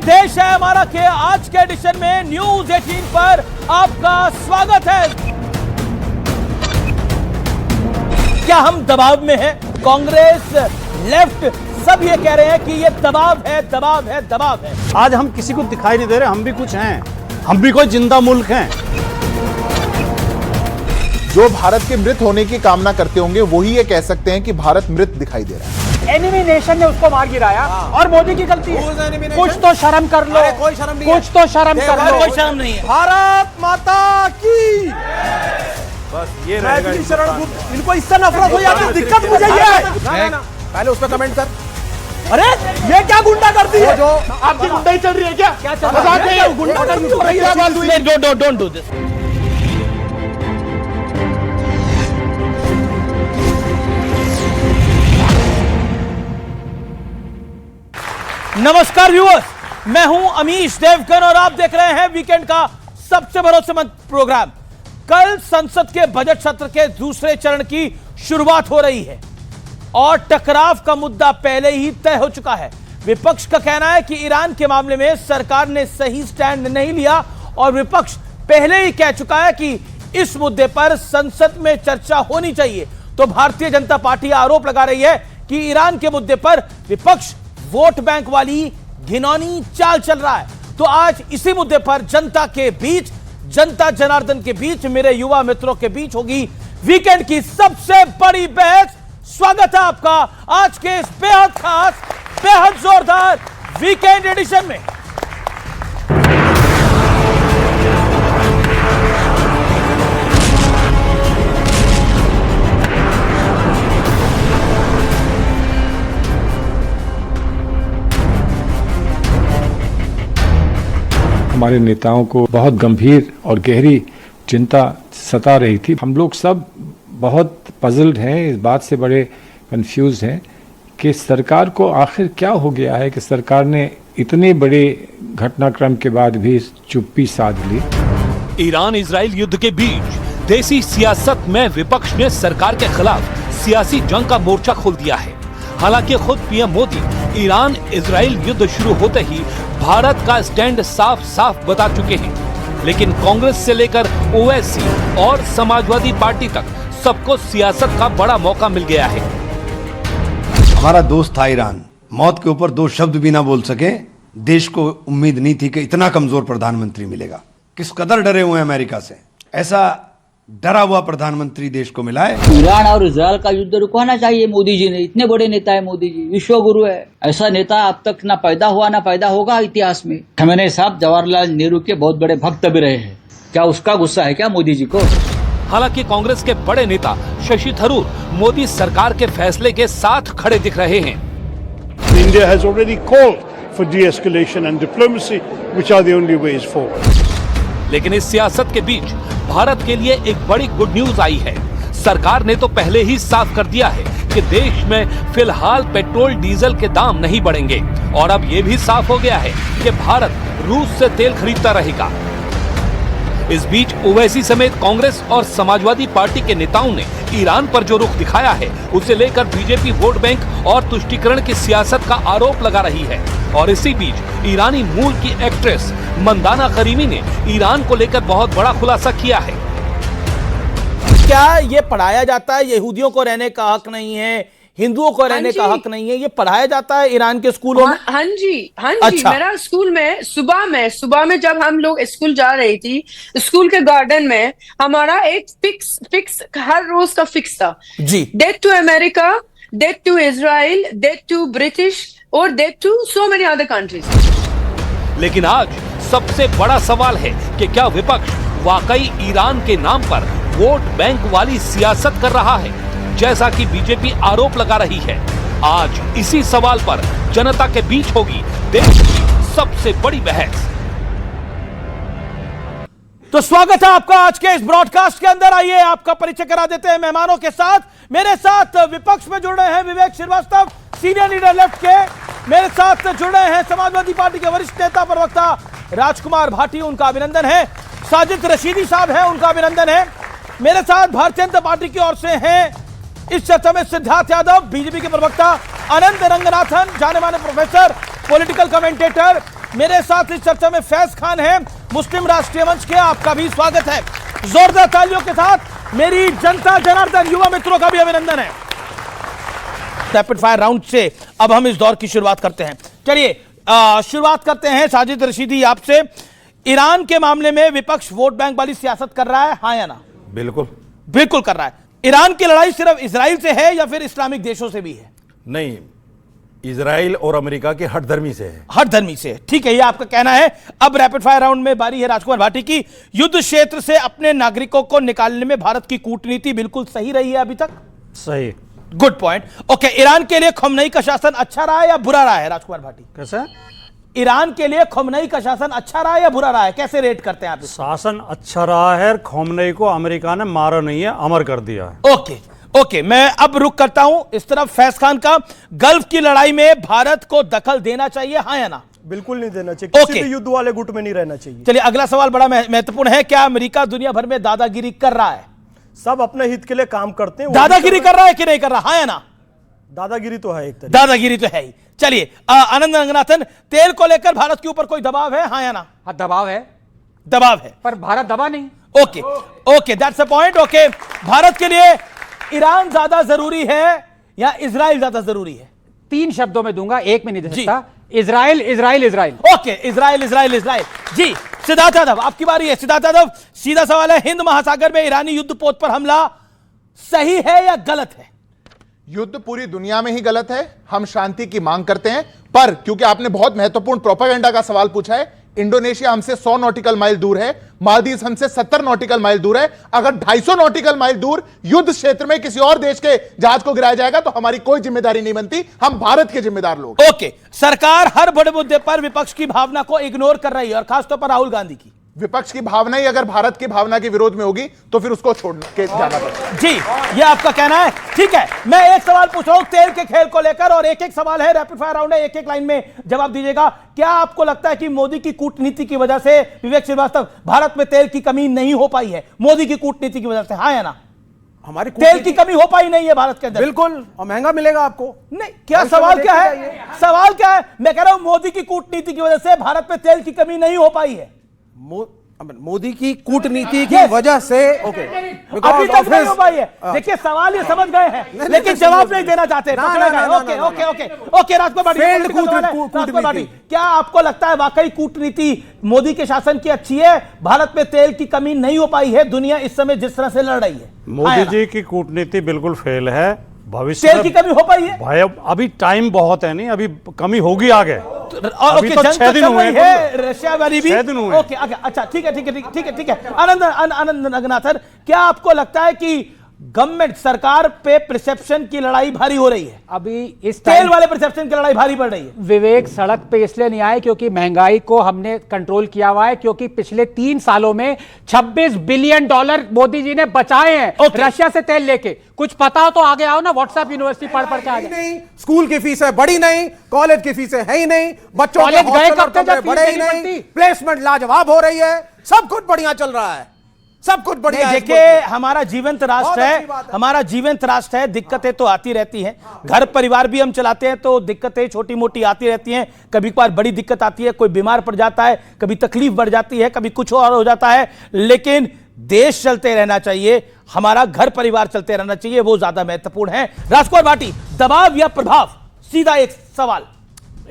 देश है हमारा के आज के एडिशन में न्यूज 18 पर आपका स्वागत है। क्या हम दबाव में हैं? कांग्रेस, लेफ्ट सब ये कह रहे हैं कि ये दबाव है, दबाव है, दबाव है। आज हम किसी को दिखाई नहीं दे रहे, हम भी कुछ हैं, हम भी कोई जिंदा मुल्क हैं। जो भारत के मृत होने की कामना करते होंगे वही ये कह सकते हैं कि भारत मृत दिखाई दे रहा है। एनिमी नेशन ने उसको मार गिराया और मोदी की गलती है। कुछ तो शर्म कर लो, कोई शर्म नहीं, कुछ तो शर्म कर लो। कोई शर्म नहीं है। भारत माता की बस ये इनको इससे नफरत हो जाती है, दिक्कत मुझे ये है। पहले उस पर कमेंट कर। अरे ये क्या गुंडा करती है? जो आपकी गुंडाई चल रही है क्या? क्या चल रहा है? गुंडा डोंट डू दिस। नमस्कार व्यूअर्स, मैं हूं अमीश देवगन और आप देख रहे हैं वीकेंड का सबसे भरोसेमंद प्रोग्राम। कल संसद के बजट सत्र के दूसरे चरण की शुरुआत हो रही है और टकराव का मुद्दा पहले ही तय हो चुका है। विपक्ष का कहना है कि ईरान के मामले में सरकार ने सही स्टैंड नहीं लिया और विपक्ष पहले ही कह चुका है कि इस मुद्दे पर संसद में चर्चा होनी चाहिए। तो भारतीय जनता पार्टी आरोप लगा रही है कि ईरान के मुद्दे पर विपक्ष वोट बैंक वाली घिनौनी चाल चल रहा है। तो आज इसी मुद्दे पर जनता के बीच, जनता जनार्दन के बीच, मेरे युवा मित्रों के बीच होगी वीकेंड की सबसे बड़ी बहस। स्वागत है आपका आज के इस बेहद खास, बेहद जोरदार वीकेंड एडिशन में। हमारे नेताओं को बहुत गंभीर और गहरी चिंता सता रही थी। हम लोग सब बहुत पजल्ड हैं, इस बात से बड़े कंफ्यूज हैं कि सरकार को आखिर क्या हो गया है कि सरकार ने इतने बड़े घटनाक्रम के बाद भी चुप्पी साध ली। ईरान इजराइल युद्ध के बीच देसी सियासत में विपक्ष ने सरकार के खिलाफ सियासी जंग का मोर्चा खोल दिया है। हालांकि खुद पीएम मोदी ईरान इजराइल युद्ध शुरू होते ही भारत का स्टैंड साफ साफ बता चुके हैं, लेकिन कांग्रेस से लेकर ओवैसी और समाजवादी पार्टी तक सबको सियासत का बड़ा मौका मिल गया है। हमारा दोस्त था ईरान, मौत के ऊपर दो शब्द भी ना बोल सके। देश को उम्मीद नहीं थी कि इतना कमजोर प्रधानमंत्री मिलेगा। किस कदर डरे हुए हैं अमेरिका से, ऐसा डरा हुआ प्रधानमंत्री देश को मिला है। ईरान और इजराइल का युद्ध रुकवाना चाहिए मोदी जी ने। इतने बड़े नेता है मोदी जी, विश्व गुरु है। ऐसा नेता अब तक ना पैदा हुआ ना पैदा होगा इतिहास में। खमेनी साहब जवाहरलाल नेहरू के बहुत बड़े भक्त भी रहे हैं। क्या उसका गुस्सा है क्या मोदी जी को? हालांकि कांग्रेस के बड़े नेता शशि थरूर मोदी सरकार के फैसले के साथ खड़े दिख रहे हैं। India has already called for de-escalation and diplomacy, which are the only ways forward. लेकिन इस सियासत के बीच भारत के लिए एक बड़ी गुड न्यूज आई है। सरकार ने तो पहले ही साफ कर दिया है कि देश में फिलहाल पेट्रोल डीजल के दाम नहीं बढ़ेंगे और अब ये भी साफ हो गया है कि भारत रूस से तेल खरीदता रहेगा। इस बीच ओवैसी समेत कांग्रेस और समाजवादी पार्टी के नेताओं ने ईरान पर जो रुख दिखाया है उसे लेकर बीजेपी वोट बैंक और तुष्टीकरण की सियासत का आरोप लगा रही है। और इसी बीच ईरानी मूल की एक्ट्रेस मंदाना करीमी ने ईरान को लेकर बहुत बड़ा खुलासा किया है। क्या ये पढ़ाया जाता है यहूदियों को रहने का हक नहीं है, हिंदुओं को रहने का हक नहीं है? ये पढ़ाया जाता है ईरान के स्कूलों में? हाँ जी, हाँ जी। अच्छा। मेरा स्कूल में सुबह में जब हम लोग स्कूल जा रही थी, स्कूल के गार्डन में हमारा एक फिक्स हर रोज का फिक्स था जी। Death to America, death to Israel, death to British और death to so many other countries. लेकिन आज सबसे बड़ा सवाल है कि क्या विपक्ष वाकई ईरान के नाम पर वोट बैंक वाली सियासत कर रहा है, जैसा कि बीजेपी आरोप लगा रही है। आज इसी सवाल पर जनता के बीच होगी देश की सबसे बड़ी बहस। तो स्वागत है आपका आज के इस ब्रॉडकास्ट के अंदर। आइए आपका परिचय करा देते हैं मेहमानों के साथ। मेरे साथ विपक्ष में जुड़ रहे हैं विवेक श्रीवास्तव, सीनियर लीडर लेफ्ट के। मेरे साथ जुड़ रहे हैं समाजवादी पार्टी के वरिष्ठ नेता प्रवक्ता राजकुमार भाटी, उनका अभिनंदन है। साजिद रशीदी साहब हैं, उनका अभिनंदन है। मेरे साथ भारतीय जनता पार्टी की ओर से हैं इस चर्चा में सिद्धार्थ यादव, बीजेपी के प्रवक्ता अनंत रंगनाथन, जाने माने प्रोफेसर, पॉलिटिकल कमेंटेटर, मेरे साथ इस चर्चा में फैज खान है, मुस्लिम राष्ट्रीय मंच के, आपका भी स्वागत है। जोरदार तालियों के साथ मेरी जनता जनार्दन युवा मित्रों का भी अभिनंदन है। रैपिड फायर राउंड से अब हम इस दौर की शुरुआत करते हैं। चलिए शुरुआत करते हैं साजिद रशीदी आपसे। ईरान के मामले में विपक्ष वोट बैंक वाली सियासत कर रहा है, हाँ या ना? बिल्कुल बिल्कुल कर रहा है। ईरान की लड़ाई सिर्फ इजराइल से है या फिर इस्लामिक देशों से भी है? नहीं, इजराइल और अमेरिका के हठधर्मी से है। हठधर्मी से, ठीक है, ये आपका कहना है। अब रैपिड फायर राउंड में बारी है राजकुमार भाटी की। युद्ध क्षेत्र से अपने नागरिकों को निकालने में भारत की कूटनीति बिल्कुल सही रही है अभी तक? सही। Good point. ओके, ईरान के लिए खमेनी का शासन अच्छा रहा है या बुरा रहा है राजकुमार भाटी? कैसे? ईरान के लिए खमेनी का शासन अच्छा रहा है या बुरा रहा है, कैसे रेट करते हैं आप? शासन अच्छा रहा है। खमेनी को अमेरिका ने मारा नहीं है, अमर कर दिया है। ओके ओके, मैं अब रुक करता हूं इस तरफ फैज खान का। गल्फ की लड़ाई में भारत को दखल देना चाहिए, हाँ या ना? बिल्कुल नहीं देना चाहिए, किसी भी युद्ध वाले गुट में नहीं रहना चाहिए। चलिए अगला सवाल बड़ा महत्वपूर्ण है। क्या अमेरिका दुनिया भर में दादागिरी कर रहा है? सब अपने हित के लिए काम करते हैं। दादागिरी कर रहा है कि नहीं कर रहा, हाँ या ना? दादागिरी तो है, एक तरीके दादागिरी तो है ही। चलिए आनंद रंगनाथन, तेल को लेकर भारत के ऊपर कोई दबाव है, हाँ या ना? हाँ, दबाव है। दबाव है पर भारत दबा नहीं। Okay okay, that's a point. Okay, Bharat के लिए ईरान ज्यादा जरूरी है या इजराइल ज्यादा जरूरी है? 3 शब्दों में दूंगा, एक में नहीं दे सकता। Israel Israel Israel. Okay, Israel Israel Israel. जी सिद्धार्थ यादव, आपकी बारी है। सिद्धार्थ यादव, सीधा सवाल है, हिंद महासागर में ईरानी युद्धपोत पर हमला सही है या गलत है? युद्ध पूरी दुनिया में ही गलत है। हम शांति की मांग करते हैं, पर क्योंकि आपने बहुत महत्वपूर्ण प्रोपेगेंडा का सवाल पूछा है, इंडोनेशिया हमसे 100 नॉटिकल माइल दूर है, मालदीव हमसे 70 नॉटिकल माइल दूर है। अगर 250 नॉटिकल माइल दूर युद्ध क्षेत्र में किसी और देश के जहाज को गिराया जाएगा तो हमारी कोई जिम्मेदारी नहीं बनती, हम भारत के जिम्मेदार लोग। ओके, सरकार हर बड़े मुद्दे पर विपक्ष की भावना को इग्नोर कर रही है और खासतौर पर राहुल गांधी की। विपक्ष की भावना ही अगर भारत की भावना के विरोध में होगी तो फिर उसको छोड़ के जाना पड़ेगा। जी, ये आपका कहना है, ठीक है। मैं एक सवाल पूछ रहा हूं तेल के खेल को लेकर, और एक एक सवाल है, रैपिड फायर राउंड है, एक एक लाइन में जवाब दीजिएगा। क्या आपको लगता है कि मोदी की कूटनीति की वजह से, विवेक श्रीवास्तव, भारत में तेल की कमी नहीं हो पाई है मोदी की कूटनीति की वजह से, हाँ या ना? हमारी तेल की कमी हो पाई नहीं है भारत के अंदर? बिल्कुल, और महंगा मिलेगा आपको। नहीं, क्या सवाल क्या है? सवाल क्या है? मैं कह रहा हूं मोदी की कूटनीति की वजह से भारत में तेल की कमी नहीं हो पाई है। मोदी की कूटनीति की वजह से अभी तक नहीं हो पाई है। देखिए सवाल ये समझ गए हैं लेकिन जवाब नहीं देना चाहते। ओके ओके ओके ओके, राजकुमार भाटी, क्या आपको लगता है वाकई कूटनीति मोदी के शासन की अच्छी है? भारत में तेल की कमी नहीं हो पाई है, दुनिया इस समय जिस तरह से लड़ रही है? मोदी जी की कूटनीति बिल्कुल फेल है। भविष्य तेल की कमी हो पाई है भाई? अभी टाइम बहुत है, नहीं अभी कमी होगी आगे। अभी तो 6 दिन हुए हैं, रशिया वाली भी 6 दिन हुए। ओके, अच्छा, ठीक है ठीक है ठीक है ठीक है। आनंद रंगनाथन, क्या आपको लगता है कि गवर्नमेंट सरकार पे परसेप्शन की लड़ाई भारी हो रही है? अभी इस तेल वाले परसेप्शन की लड़ाई भारी पड़ रही है। विवेक, सड़क पे इसलिए नहीं आए क्योंकि महंगाई को हमने कंट्रोल किया हुआ है, क्योंकि पिछले 3 सालों में $26 बिलियन मोदी जी ने बचाए हैं रशिया से तेल लेके। कुछ पता हो तो आगे आओ ना, व्हाट्सएप यूनिवर्सिटी पढ़ के आ नहीं, स्कूल की फीसें बढ़ी नहीं, कॉलेज की फीसें है ही नहीं, बच्चों कॉलेज गए कब तक बढ़े ही नहीं, प्लेसमेंट लाजवाब हो रही है, सब कुछ बढ़िया चल रहा है, सब कुछ बढ़िया है। देखिए, हमारा जीवंत राष्ट्र है, हमारा जीवंत राष्ट्र है, दिक्कतें तो आती रहती हैं। घर परिवार भी हम चलाते हैं तो दिक्कतें छोटी मोटी आती रहती हैं। कभी कभार बड़ी दिक्कत आती है, कोई बीमार पड़ जाता है, कभी तकलीफ बढ़ जाती है, कभी कुछ और हो जाता है, लेकिन देश चलते रहना चाहिए, हमारा घर परिवार चलते रहना चाहिए, वो ज्यादा महत्वपूर्ण है। राजकुमार भाटी, दबाव या प्रभाव? सीधा एक सवाल।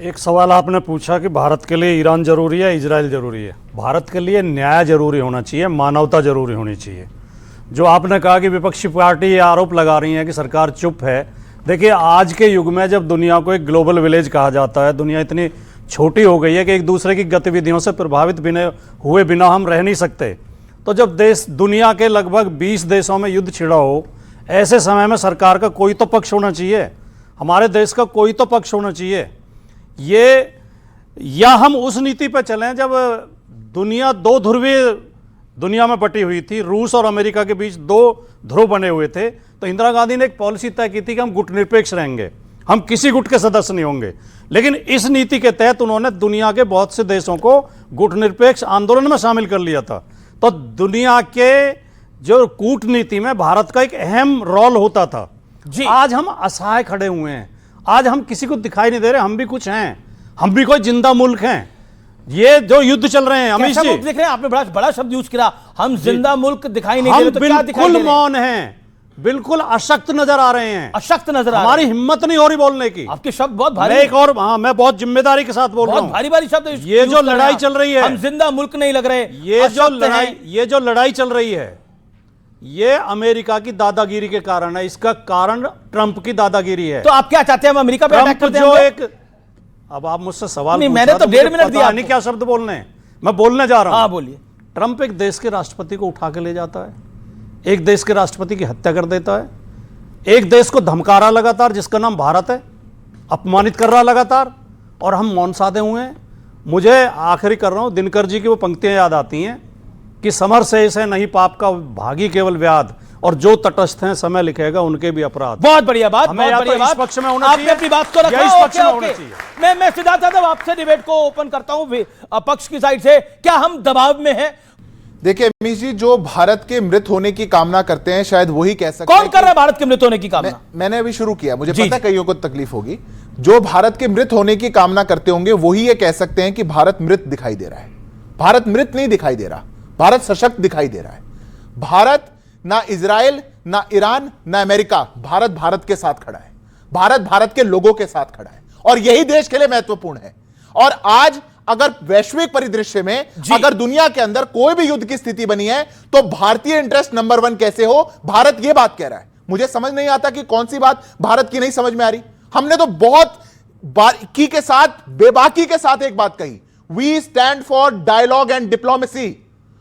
एक सवाल आपने पूछा कि भारत के लिए ईरान जरूरी है, इजराइल जरूरी है। भारत के लिए न्याय जरूरी होना चाहिए, मानवता जरूरी होनी चाहिए। जो आपने कहा कि विपक्षी पार्टी ये आरोप लगा रही है कि सरकार चुप है, देखिए आज के युग में जब दुनिया को एक ग्लोबल विलेज कहा जाता है, दुनिया इतनी छोटी हो गई है कि एक दूसरे की गतिविधियों से प्रभावित हुए बिना हम रह नहीं सकते। तो जब देश, दुनिया के लगभग 20 देशों में युद्ध छिड़ा हो, ऐसे समय में सरकार का कोई तो पक्ष होना चाहिए, हमारे देश का कोई तो पक्ष होना चाहिए। ये, या हम उस नीति पर चलें जब दुनिया 2 ध्रुवीय दुनिया में बटी हुई थी, रूस और अमेरिका के बीच 2 ध्रुव बने हुए थे, तो इंदिरा गांधी ने एक पॉलिसी तय की थी कि हम गुटनिरपेक्ष रहेंगे, हम किसी गुट के सदस्य नहीं होंगे। लेकिन इस नीति के तहत उन्होंने दुनिया के बहुत से देशों को गुटनिरपेक्ष आंदोलन में शामिल कर लिया था। तो दुनिया के जो कूटनीति में भारत का एक अहम रोल होता था। आज हम असहाय खड़े हुए हैं, आज हम किसी को दिखाई नहीं दे रहे, हम भी कुछ हैं, हम भी कोई जिंदा मुल्क हैं। ये जो युद्ध चल रहे हैं अमीश कैसा जी, मुल्क देख रहे हैं? आपने बड़ा शब्द यूज किया, हम जिंदा मुल्क दिखाई नहीं दे हम रहे, तो क्या दिखाई दे बिल्कुल रहे हैं? मौन हैं, बिल्कुल अशक्त नजर आ रहे हैं, अशक्त नजर आ रहे हमारी हैं। हिम्मत नहीं हो रही बोलने की। आपके शब्द बहुत भारी, मैं एक और मैं बहुत जिम्मेदारी के साथ बोल रहा बहुत हूं। भारी भारी शब्द ये जो लड़ाई चल रही है, हम जिंदा मुल्क नहीं लग रहे, ये जो अशक्त लड़ाई चल रही है, ये अमेरिका की दादागिरी के कारण है। इसका कारण ट्रंप की दादागिरी है। तो आप क्या चाहते हैं हम अमेरिका पे अटैक ट्रंप कर दें? जो हम लोग? एक, अब आप मुझसे सवाल नहीं, पूछा मैंने तो मुझे 1.5 मिनट पता दिया नहीं क्या शब्द बोलने हैं, मैं बोलने जा रहा हूं। हाँ बोलिए। ट्रंप एक देश के राष्ट्रपति को उठा के ले जाता है, एक देश के राष्ट्रपति की हत्या कर देता है, एक देश को धमका रहा लगातार जिसका नाम भारत है, अपमानित कर रहा लगातार, और हम मौन साधे हुए हैं। मुझे आखिरी कर रहा हूं, दिनकर जी की वो पंक्तियां याद आती हैं कि समर से इसे नहीं पाप का भागी केवल व्याध, और जो तटस्थ हैं समय लिखेगा उनके भी अपराध। बहुत बढ़िया बात, हमें बहुत या बढ़िया तो इस बात। पक्ष में होना आपने चाहिए अपनी बात को रखा, या इस पक्ष में ओके, होना ओके। चाहिए। मैं सिद्धार्थ यादव आपसे डिबेट को ओपन करता हूं पक्ष की साइड से, क्या हम दबाव में हैं? देखिए अमीश जी, जो भारत के मृत होने की कामना करते हैं शायद वही कह सकते हैं। कौन कर रहा है भारत के मृत होने की कामना? मैंने अभी शुरू किया, मुझे पता है कईयों को तकलीफ होगी। जो भारत के मृत होने की कामना करते होंगे वही ये कह सकते हैं कि भारत मृत दिखाई दे रहा है। भारत मृत नहीं दिखाई दे रहा, भारत सशक्त दिखाई दे रहा है। भारत ना इजराइल, ना ईरान, ना अमेरिका, भारत भारत के साथ खड़ा है, भारत भारत के लोगों के साथ खड़ा है, और यही देश के लिए महत्वपूर्ण है। और आज अगर वैश्विक परिदृश्य में अगर दुनिया के अंदर कोई भी युद्ध की स्थिति बनी है तो भारतीय इंटरेस्ट नंबर 1 कैसे हो, भारत यह बात कह रहा है। मुझे समझ नहीं आता कि कौन सी बात भारत की नहीं समझ में आ रही। हमने तो बहुत बारीकी के साथ, बेबाकी के साथ एक बात कही, we stand for dialogue and diplomacy.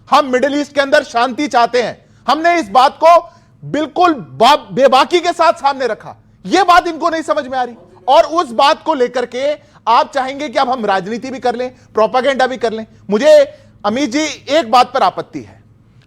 हम मिडिल ईस्ट के अंदर शांति चाहते हैं। हमने इस बात को बिल्कुल बेबाकी के साथ सामने रखा। यह बात इनको नहीं समझ में आ रही, और उस बात को लेकर के आप चाहेंगे कि अब हम राजनीति भी कर लें, प्रोपेगेंडा भी कर लें। मुझे अमित जी एक बात पर आपत्ति है,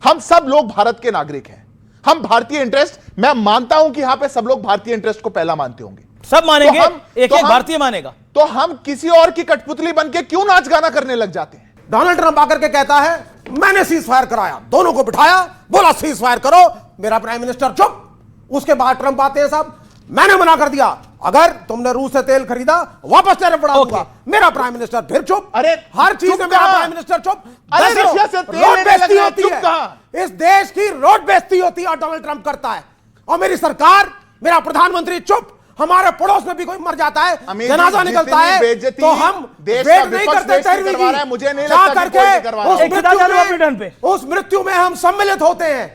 हम सब लोग भारत के नागरिक हैं, हम भारतीय इंटरेस्ट, मैं मानता हूं कि यहां पे सब लोग भारतीय इंटरेस्ट को पहला मानते होंगे, सब मानेंगे, एक भारतीय मानेगा, तो हम किसी और की कठपुतली बन के क्यों नाच गाना करने लग जाते हैं? डोनाल्ड ट्रंप आकर के कहता है मैंने सीज फायर कराया, दोनों को बिठाया, बोला सीज फायर करो, मेरा प्राइम मिनिस्टर चुप। उसके बाद ट्रंप आते हैं, साहब मैंने मना कर दिया, अगर तुमने रूस से तेल खरीदा वापस टैरिफ बढ़ा दूंगा। मेरा प्राइम मिनिस्टर फिर चुप। अरे हर चीज में मेरा प्राइम मिनिस्टर चुप। अरे रशिया से तेल रोड लेने बेइज्जती लगा, होती चुप है, कहां? इस देश की रोड बेइज्जती होती है और डोनाल्ड ट्रंप करता है, और मेरी सरकार, मेरा प्रधानमंत्री चुप। हमारे पड़ोस में भी कोई मर जाता है, जनाजा निकलता है, तो हम वेट नहीं करते तेरहवीं की, मुझे नहीं जा लगता कि कोई करवा रहा है। उस मृत्यु में हम सम्मिलित होते हैं,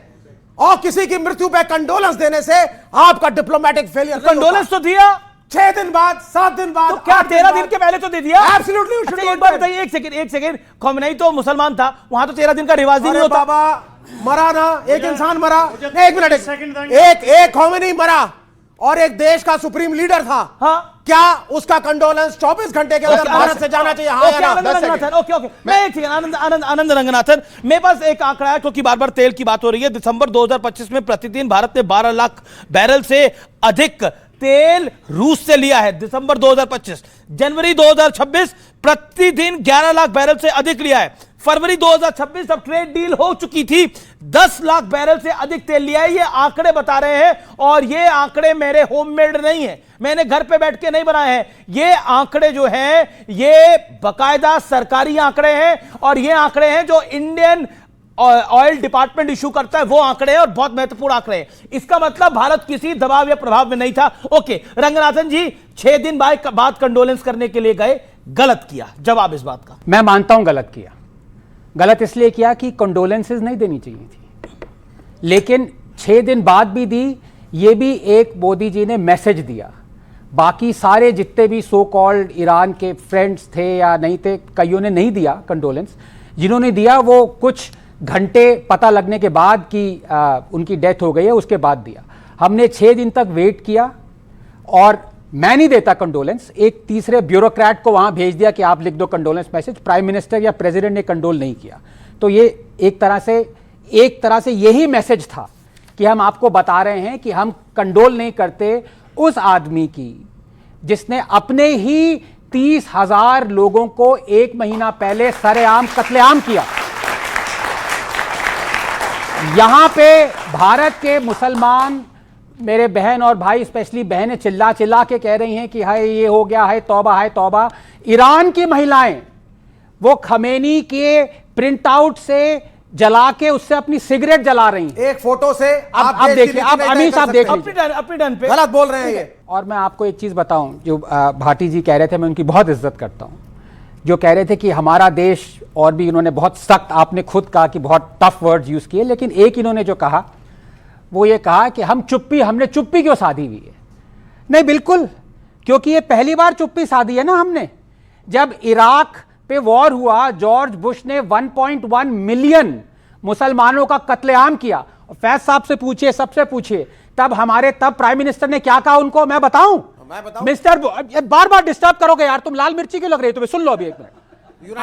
और किसी की मृत्यु पे कंडोलेंस देने से आपका डिप्लोमेटिक फेलियर। कंडोलेंस तो दिया 6 दिन बाद, 7 दिन बाद, तो क्या 13 दिन के पहले तो दे दिया? एब्सोल्युटली। अच्छा, एक बात बताइए, एक सेकंड, खमेनी तो मुसलमान था, वहां तो 13 दिन का रिवाज ही नहीं होता। बाबा मरा ना, एक इंसान मरा, एक मिनट, एक खमेनी मरा और एक देश का सुप्रीम लीडर था। हाँ, क्या उसका कंडोलेंस 24 घंटे के अंदर भारत से जाना चाहिए? हाँ या ना? आनंद रंगनाथन, ओके, मैं एक सेकंड, आनंद रंगनाथन, मेरे पास एक आंकड़ा है, क्योंकि बार बार तेल की बात हो रही है। दिसंबर 2025 में प्रतिदिन भारत ने 12 लाख बैरल से अधिक तेल रूस से लिया है। दिसंबर 2025, जनवरी 2026 प्रतिदिन 11 लाख बैरल से अधिक लिया है। फरवरी 2026 जब ट्रेड डील हो चुकी थी, 10 लाख बैरल से अधिक तेल लिया है। ये आंकड़े बता रहे हैं, और ये आंकड़े मेरे होममेड नहीं है, मैंने घर पे बैठ के नहीं बनाए हैं। ये आंकड़े जो हैं ये बकायदा सरकारी आंकड़े हैं, और ये आंकड़े हैं जो इंडियन ऑयल डिपार्टमेंट इशू करता है, वो आंकड़े हैं, और बहुत महत्वपूर्ण आंकड़े हैं। इसका मतलब भारत किसी दबाव या प्रभाव में नहीं था। ओके रंगनाथन जी, 6 दिन बाद कंडोलेंस करने के लिए गए, गलत किया, जवाब इस बात का? मैं मानता हूं गलत किया। गलत इसलिए किया कि कंडोलेंसेस नहीं देनी चाहिए थी, लेकिन 6 दिन बाद भी दी। ये भी एक मोदी जी ने मैसेज दिया। बाकी सारे जितने भी सो कॉल्ड ईरान के फ्रेंड्स थे या नहीं थे, कईयों ने नहीं दिया कंडोलेंस। जिन्होंने दिया वो कुछ घंटे पता लगने के बाद कि उनकी डेथ हो गई है, उसके बाद दिया। हमने 6 दिन तक वेट किया, और मैं नहीं देता कंडोलेंस, एक तीसरे ब्यूरोक्रेट को वहां भेज दिया कि आप लिख दो कंडोलेंस मैसेज। प्राइम मिनिस्टर या प्रेसिडेंट ने कंडोल नहीं किया। तो ये एक तरह से यही मैसेज था कि हम आपको बता रहे हैं कि हम कंडोल नहीं करते उस आदमी की जिसने अपने ही 30,000 लोगों को 1 महीना पहले सरेआम कत्लेआम किया। यहां पे भारत के मुसलमान, मेरे बहन और भाई, स्पेशली बहनें चिल्ला चिल्ला के कह रही हैं कि हाय ये हो गया, हाय तौबा, हाय तौबा। ईरान की महिलाएं वो खमेनी के प्रिंट आउट से जला के उससे अपनी सिगरेट जला रही हैं। एक फोटो से अब देखिए, अब अमीर साहब देख लीजिए, अपनी टर्न पे गलत बोल रहे हैं ये। और मैं आपको एक चीज बताऊं, जो भाटी जी कह रहे थे, मैं उनकी बहुत इज्जत करता हूं, जो कह रहे थे कि हमारा देश, और भी इन्होंने बहुत सख्त, आपने खुद कहा कि बहुत टफ वर्ड्स यूज किए, लेकिन एक इन्होंने जो कहा वो ये कहा कि हमने चुप्पी क्यों साधी हुई है। नहीं, बिल्कुल, क्योंकि ये पहली बार चुप्पी साधी है ना हमने। जब इराक पे वॉर हुआ, जॉर्ज बुश ने 1.1 मिलियन मुसलमानों का कत्लेआम किया। फैज साहब से पूछिए, सबसे पूछिए, तब प्राइम मिनिस्टर ने क्या कहा उनको, मैं बताऊं? मिस्टर, बार बार डिस्टर्ब करोगे यार, तुम लाल मिर्ची क्यों लग रही है तुम्हें? सुन लो अभी एक मिनट,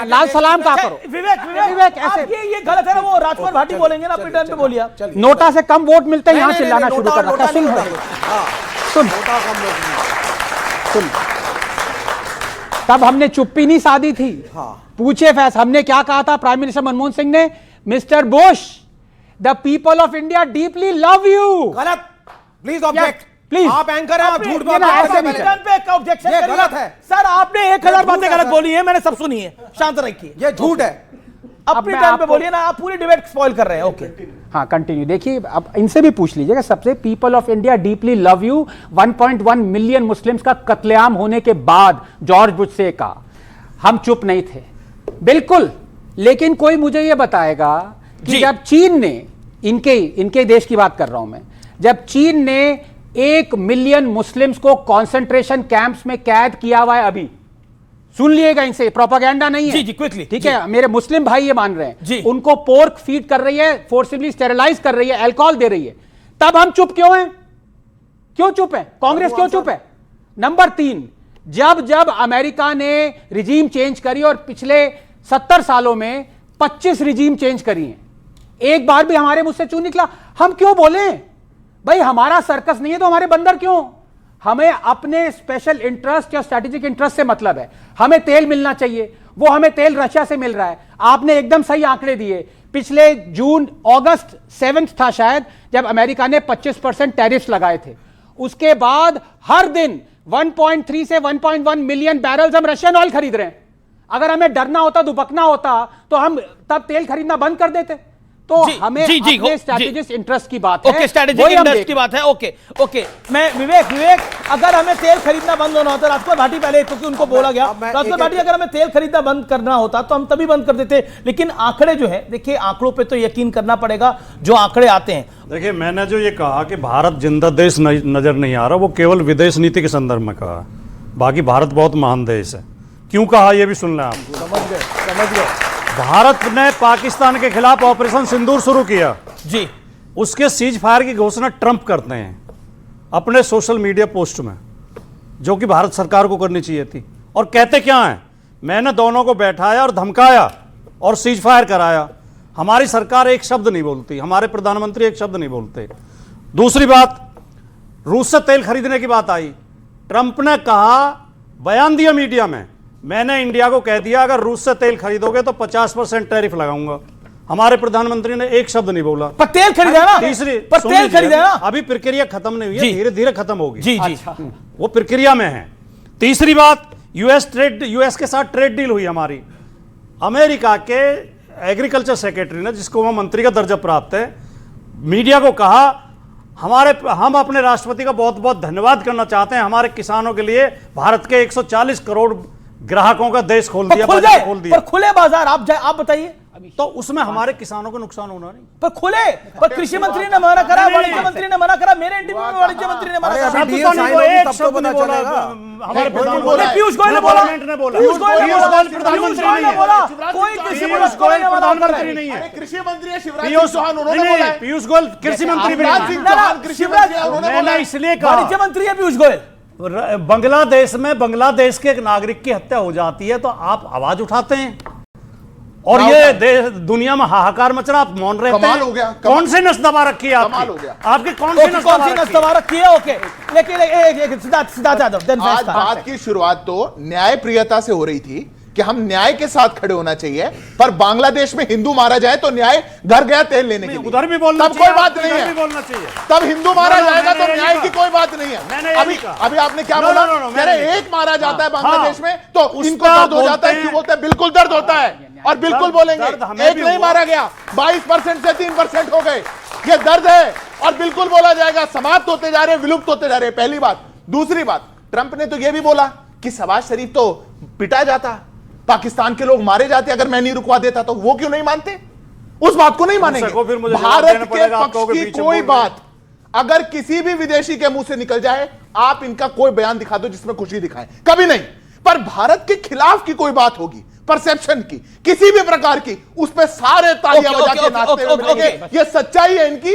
लाल सलाम कहा करो। विवेक ऐसे ये गलत है ना, वो राजकुमार भाटी बोलेंगे ना, अपनी टर्न पे बोलिए। नोटा से कम वोट मिलते हैं, यहां चिल्लाना शुरू कर रखा। सुन, तब हमने चुप्पी नहीं साधी थी। पूछे फैस, हमने क्या कहा था? प्राइम मिनिस्टर मनमोहन सिंह ने, mister Bush, the people of India deeply love you. गलत, प्लीज ऑब्जेक्ट, प्लीज। आप एंकर हैं, आप झूठ बोल रहे हैं। ये गलत है सर, आपने 1000 बातें गलत बोली हैं, मैंने सब सुनी है, शांत रखिए, ये झूठ है। अपनी टर्न पे बोलिए ना, आप पूरी डिबेट स्पॉइल कर रहे हैं। ओके, हाँ, कंटिन्यू। देखिए, अब इनसे भी पूछ लीजिएगा सबसे, people of India deeply love you, 1.1 million Muslims का कत्लेआम होने के बाद जॉर्ज बुश से कहा, हम चुप नहीं थे, बिल्कुल। लेकिन कोई मुझे यह बताएगा कि जब चीन ने, इनके देश की बात कर रहा हूं मैं, जब चीन ने 1 मिलियन मुस्लिम्स को कॉन्सेंट्रेशन कैंप्स में कैद किया हुआ है, अभी सुन लिएगा इनसे, प्रोपेगेंडा नहीं है, जी क्विकली, ठीक है, मेरे मुस्लिम भाई ये मान रहे हैं, उनको पोर्क फीड कर रही है, फोर्सिबली स्टेरिलाइज कर रही है, अल्कोहल दे रही है, तब हम चुप क्यों हैं? क्यों चुप है? कांग्रेस क्यों चुप है? नंबर 3, जब अमेरिका ने रिजीम चेंज करी, और पिछले 70 सालों में 25 रिजीम चेंज करी हैं, एक बार भी हमारे मुंह से क्यों निकला? हम क्यों बोले भाई? हमारा सर्कस नहीं है तो हमारे बंदर क्यों? हमें अपने स्पेशल इंटरेस्ट या स्ट्रेटेजिक इंटरेस्ट से मतलब है। हमें तेल मिलना चाहिए, वो हमें तेल रशिया से मिल रहा है। आपने एकदम सही आंकड़े दिए। पिछले अगस्त 7 था शायद, जब अमेरिका ने 25% टैरिफ्स लगाए थे, उसके बाद हर दिन 1.3 से 1.1 मिलियन बैरल्स हम रशियन ऑयल खरीद रहे हैं। अगर हमें डरना होता, दुबकना होता, तो हम तब तेल खरीदना बंद कर देते। तो हमें अपने स्ट्रैटेजिक इंटरेस्ट की बात है। ओके, स्ट्रैटेजिक इंटरेस्ट की बात है। ओके, मैं विवेक, अगर हमें तेल खरीदना बंद होना होता, राजकुमार भाटी पहले, क्योंकि उनको बोला गया, राजकुमार भाटी, अगर हमें तेल खरीदना बंद करना होता तो हम तभी बंद कर देते। लेकिन आंकड़े जो है, देखिए, आंकड़ों पे तो यकीन करना पड़ेगा, जो आंकड़े आते हैं। देखिए, मैंने जो ये कहा कि भारत जिंदा देश नजर नहीं आ रहा, वो केवल विदेश नीति के संदर्भ में कहा। बाकी भारत बहुत महान देश है। क्यों कहा, ये भी सुन लें आप। समझ गए। भारत ने पाकिस्तान के खिलाफ ऑपरेशन सिंदूर शुरू किया जी, उसके सीज फायर की घोषणा ट्रंप करते हैं अपने सोशल मीडिया पोस्ट में, जो कि भारत सरकार को करनी चाहिए थी। और कहते क्या हैं, मैंने दोनों को बैठाया और धमकाया और सीज फायर कराया। हमारी सरकार एक शब्द नहीं बोलती, हमारे प्रधानमंत्री एक शब्द नहीं बोलते। दूसरी बात, रूस से तेल खरीदने की बात आई, ट्रंप ने कहा, बयान दिया मीडिया में, मैंने इंडिया को कह दिया अगर रूस से तेल खरीदोगे तो 50% टैरिफ लगाऊंगा। हमारे प्रधानमंत्री ने एक शब्द नहीं बोला। पर तेल खरीदा ना, तीसरी, पर तेल खरीदा ना, अभी प्रक्रिया खत्म नहीं हुई है, धीरे धीरे खत्म होगी। जी, वो प्रक्रिया में है। तीसरी बात, यूएस के साथ ट्रेड डील हुई हमारी। अमेरिका के एग्रीकल्चर सेक्रेटरी ने, जिसको वह मंत्री का दर्जा प्राप्त है, मीडिया को कहा, हम अपने राष्ट्रपति का बहुत बहुत धन्यवाद करना चाहते हैं, हमारे किसानों के लिए भारत के 140 करोड़ ग्राहकों का देश खोल दिया, बाजार खोल दिया। पर खुले बाजार, आप बताइए, तो उसमें हमारे किसानों को नुकसान होना नहीं। पर खुले, पर कृषि मंत्री ने मना करा, वाणिज्य मंत्री ने मना करा, मेरे इंटरव्यू में वाणिज्य मंत्री ने मना करा। एक शब्द नहीं बोला हमारे प्रधानमंत्री, पीयूष गोयल ने बोला, पीयूष गोयल प्रधानमंत्री, कोई कृषि प्रधानमंत्री नहीं है, कृषि मंत्री शिवराज चौहान, उन्होंने बोला है। पीयूष गोयल कृषि मंत्री भी नहीं, मैंने इसलिए कहा, वाणिज्य मंत्री है पीयूष गोयल। बांग्लादेश में बांग्लादेश के एक नागरिक की हत्या हो जाती है तो आप आवाज उठाते हैं, और ये दुनिया में हाहाकार मच रहा, आप मौन रहते हैं। कमाल हो गया। कौन सी नस दबा रखी है आपकी? आपकी कौन सी नस दबा रखी है? ओके, लेकिन सिद्धार्थ यादव, आज बात की शुरुआत तो न्याय प्रियता से हो रही थी कि हम न्याय के साथ खड़े होना चाहिए, पर बांग्लादेश में हिंदू मारा जाए तो न्याय घर गया तेल लेने के लिए, उधर भी बोलना तब कोई बात नहीं है। बोलना चाहिए। तब हिंदू मारा जाएगा तो न्याय की कोई बात नहीं है। मैंने अभी आपने क्या बोला? कह रहे एक मारा जाता है बांग्लादेश में तो इनको दर्द हो जाता है, क्यों बोलते हैं? बिल्कुल दर्द होता है, और बिल्कुल बोलेंगे एक नहीं मारा गया, 22% से 3% हो गए, ये दर्द है, और बिल्कुल बोला जाएगा। समाप्त होते जा रहे, विलुप्त होते जा रहे। पहली बात। दूसरी बात, ट्रंप ने तो यह भी बोला कि शहबाज शरीफ तो पिटा जाता, पाकिस्तान के लोग मारे जाते अगर मैं नहीं रुकवा देता, तो वो क्यों नहीं मानते? उस बात को नहीं मानेंगे। भारत के पक्ष की कोई बात अगर किसी भी विदेशी के मुंह से निकल जाए, आप इनका कोई बयान दिखा दो जिसमें खुशी दिखाएं, कभी नहीं। पर भारत के खिलाफ की कोई बात होगी, परसेप्शन की, किसी भी प्रकार की, उस पे सारे तालियां बजा के नाचते हुए मिलेंगे। ये सच्चाई है इनकी।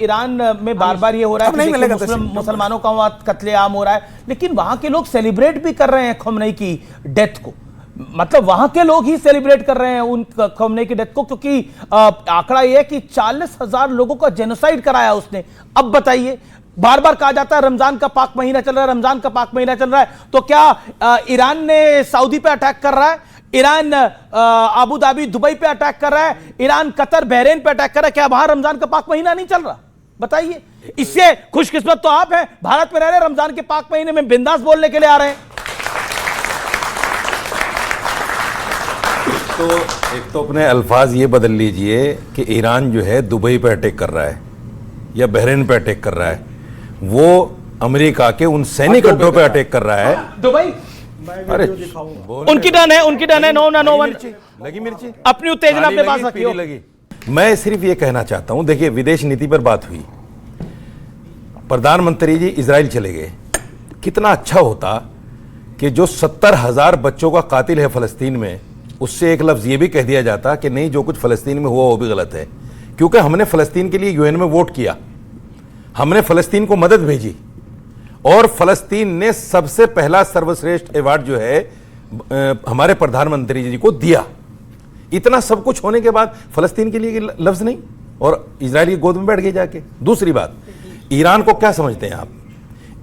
ईरान में बार बार ये हो रहा है कि मुसलमानों का वहां कत्लेआम हो रहा है, लेकिन वहां के लोग सेलिब्रेट भी कर रहे हैं खमेनी की डेथ को। मतलब वहां के लोग ही सेलिब्रेट कर रहे हैं उन खमेनी की डेथ को, क्योंकि आंकड़ा यह है कि 40,000 लोगों का जेनोसाइड कराया उसने। अब बताइए, बार बार कहा जाता है रमजान का पाक महीना चल रहा है, रमजान का पाक महीना चल रहा है, तो क्या ईरान ने सऊदी पे अटैक कर रहा है? ईरान अबू धाबी दुबई पे अटैक कर रहा है? ईरान कतर बहरीन पे अटैक कर रहा है? क्या वहां रमजान का पाक महीना नहीं चल रहा? बताइए। इससे खुशकिस्मत तो आप हैं, भारत में रह रहे, रमजान के पाक महीने में बिंदास बोलने के लिए आ रहे हैं। तो एक तो अपने अल्फाज ये बदल लीजिए कि ईरान जो है दुबई पे अटैक कर रहा है या बहरीन पे अटैक कर रहा है, वो अमेरिका के उन सैनिक अड्डों पे अटैक कर रहा है। दुबई अरे उनकी डन है, उनकी डन है। नो ना नो वन लगी मिर्ची, अपनी उत्तेजना अपने पास रखियो। लगी। मैं सिर्फ ये कहना चाहता हूं, देखिए विदेश नीति पर बात हुई, प्रधानमंत्री जी इजराइल चले गए। कितना अच्छा होता कि जो 70,000 बच्चों का कातिल है फलस्तीन में, उससे एक लफ्ज ये भी कह दिया जाता कि नहीं, जो कुछ फलस्तीन में हुआ वो भी गलत है, क्योंकि हमने फलस्तीन के लिए यूएन में वोट किया, हमने फलस्तीन को मदद भेजी, और फलस्तीन ने सबसे पहला सर्वश्रेष्ठ अवार्ड जो है हमारे प्रधानमंत्री जी को दिया। इतना सब कुछ होने के बाद फलस्तीन के लिए लफ्ज नहीं, और इजराइल की गोद में बैठ गए जाके। दूसरी बात, ईरान को क्या समझते हैं आप?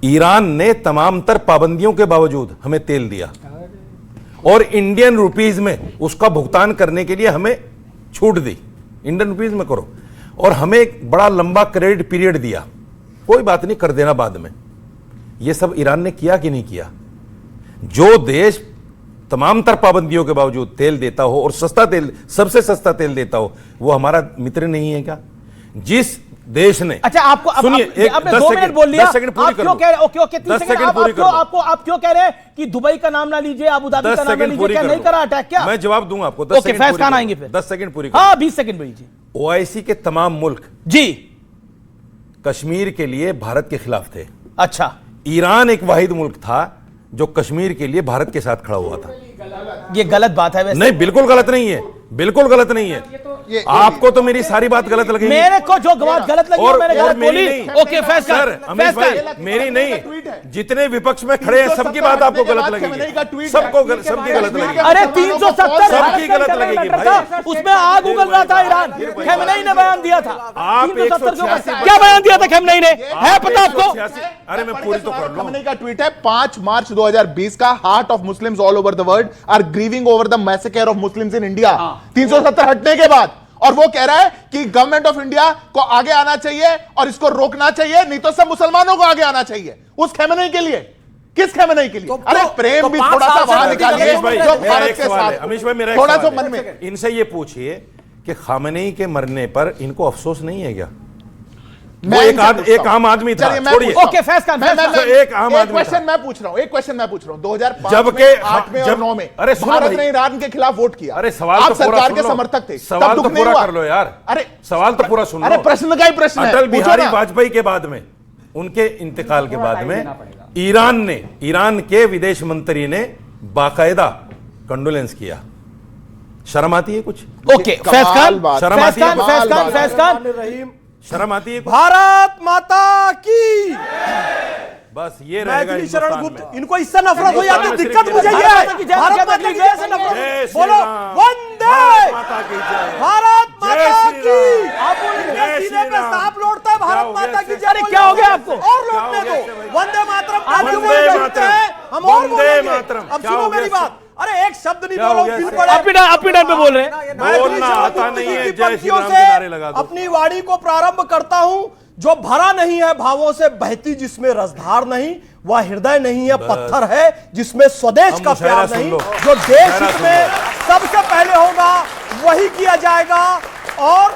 ईरान ने तमाम तर पाबंदियों के बावजूद हमें तेल दिया, और इंडियन रुपीज में उसका भुगतान करने के लिए हमें छूट दी, इंडियन रुपीज में करो, और हमें एक बड़ा लंबा क्रेडिट पीरियड दिया, कोई बात नहीं कर देना बाद में। यह सब ईरान ने किया कि नहीं किया? जो देश तमाम तर पाबंदियों के बावजूद तेल देता हो और सस्ता तेल, सबसे सस्ता तेल देता हो, वो हमारा मित्र नहीं है क्या? जिस देश ने, अच्छा आपको सुनिए, आपने 2 मिनट बोल लिया, 10 सेकंड पूरी कर लो। ओके 30 सेकंड आप क्यों कह रहे हैं कि दुबई का नाम ना लीजिए, अबू धाबी का नाम ना लीजिए? क्या नहीं करा अटैक? क्या मैं जवाब दूंगा आपको। 10 सेकंड फैज खान आएंगे फिर। 10 सेकंड पूरी। हाँ 20 सेकंड भेजिए। ओआईसी के तमाम मुल्क जी कश्मीर के लिए भारत के खिलाफ थे। अच्छा, ईरान एक वाहिद मुल्क था जो कश्मीर के लिए भारत के साथ खड़ा हुआ था। ये गलत बात है वैसे? नहीं, बिल्कुल गलत नहीं है, बिल्कुल गलत नहीं है। आपको तो मेरी सारी बात गलत लगी, मेरे को जो बात गलत लगी और मैंने गलत बोली। ओके फैज सर, अमीश भाई, मेरी नहीं, जितने विपक्ष में खड़े हैं सबकी बात आपको गलत लगेगी, सबकी गलत लगेगी। अरे 370 सबकी गलत लगेगी भाई, उसमें आग उगल रहा था ईरान। खमेनी ने बयान दिया था। आप 370 क्या बयान दिया था खमेनी ने, है पता आपको? अरे मैं पूरी तो कर लूं। खमेनी का ट्वीट है 5 मार्च 2020 का, heart of Muslims all over the world are grieving over the massacre of Muslims in India. 370 हटने के बाद, और वो कह रहा है कि गवर्नमेंट ऑफ इंडिया को आगे आना चाहिए और इसको रोकना चाहिए, नहीं तो सब मुसलमानों को आगे आना चाहिए। उस खमेनी के लिए, किस खमेनी के लिए? अरे प्रेम भी थोड़ा सा वहां निकालिए जो भारत के साथ। अमीश भाई मेरा थोड़ा सा मन में इनसे ये पूछिए कि खामेनी के मरने पर इनको अफसोस नहीं है क्या? वो एक आम आदमी था। छोड़िए, ओके फैज खान, एक आम आदमी। क्वेश्चन मैं पूछ रहा हूं, एक क्वेश्चन मैं पूछ रहा हूं। 2005 जबकि में, 8 में और 9 में अरे भारत ने ईरान के खिलाफ वोट किया। अरे सवाल आप तो पूरा सरकार सुन के लो। समर्थक थे, सवाल तो पूरा कर लो यार। अरे सवाल तो पूरा सुन लो। अरे प्रश्न का ही प्रश्न है। अटल बिहारी वाजपेयी के बाद में, उनके इंतकाल के बाद में ईरान के विदेश मंत्री ने बाकायदा कंडोलेंस किया। शर्म आती है कुछ? ओके फैज खान, शर्म आती है? फैज खान, शर्म आती है? भारत माता की बस ये रहेगा शरण गुप्त। इनको इससे नफरत हो जाती है, दिक्कत मुझे ये है। भारत माता की जय से नफरत बोलो, वंदे माता की जय, भारत माता की। आप सीने पे सांप लौटता है, भारत माता की जय। क्या हो गया आपको? और लौटने दो, वंदे मातरम। वंदे मातरम। हम और वंदे बोलेंगे। मातरम। अब क्या सुनो हो गया मेरी इससे? बात, अरे एक शब्द नहीं क्या हो बोलो, गया फिर इससे? पड़े। अपनी टाइम पे बोल रहे हैं। बोलना आता नहीं है, जय श्री राम के नारे लगा दो। अपनी वाणी को प्रारंभ करता हूं। जो भरा नहीं है भावों से बहती, जिसमें रसधार नहीं, वह हृदय नहीं है, पत्थर है जिसमें स्वदेश का प्यार नहीं। जो देश में सबसे पहले होगा वही किया जाएगा। और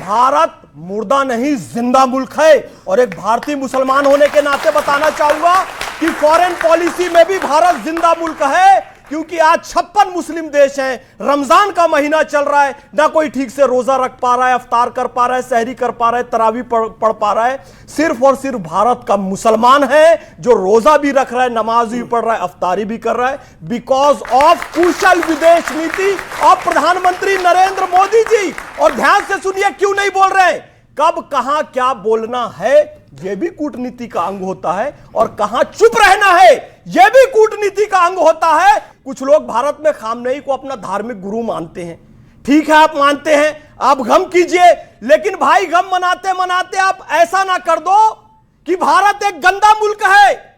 भारत मुर्दा नहीं, जिंदा मुल्क है। और एक भारतीय मुसलमान होने के नाते बताना चाहूंगा कि फॉरेन पॉलिसी में भी भारत जिंदा मुल्क है, क्योंकि आज 56 मुस्लिम देश हैं। रमजान का महीना चल रहा है, ना कोई ठीक से रोजा रख पा रहा है, अफ्तार कर पा रहा है, सहरी कर पा रहा है, तरावी पढ़ पा रहा है। सिर्फ और सिर्फ भारत का मुसलमान है जो रोजा भी रख रहा है, नमाज भी पढ़ रहा है, अफ्तारी भी कर रहा है, बिकॉज ऑफ कुशल विदेश नीति ऑफ प्रधानमंत्री नरेंद्र मोदी जी। और ध्यान से सुनिए, क्यों नहीं बोल रहे, कब कहां क्या बोलना है यह भी कूटनीति का अंग होता है, और कहां चुप रहना है यह भी कूटनीति का अंग होता है। कुछ लोग भारत में खामनेई को अपना धार्मिक गुरु मानते हैं। ठीक है, आप मानते हैं, आप गम कीजिए, लेकिन भाई गम मनाते मनाते आप ऐसा ना कर दो कि भारत एक गंदा मुल्क है।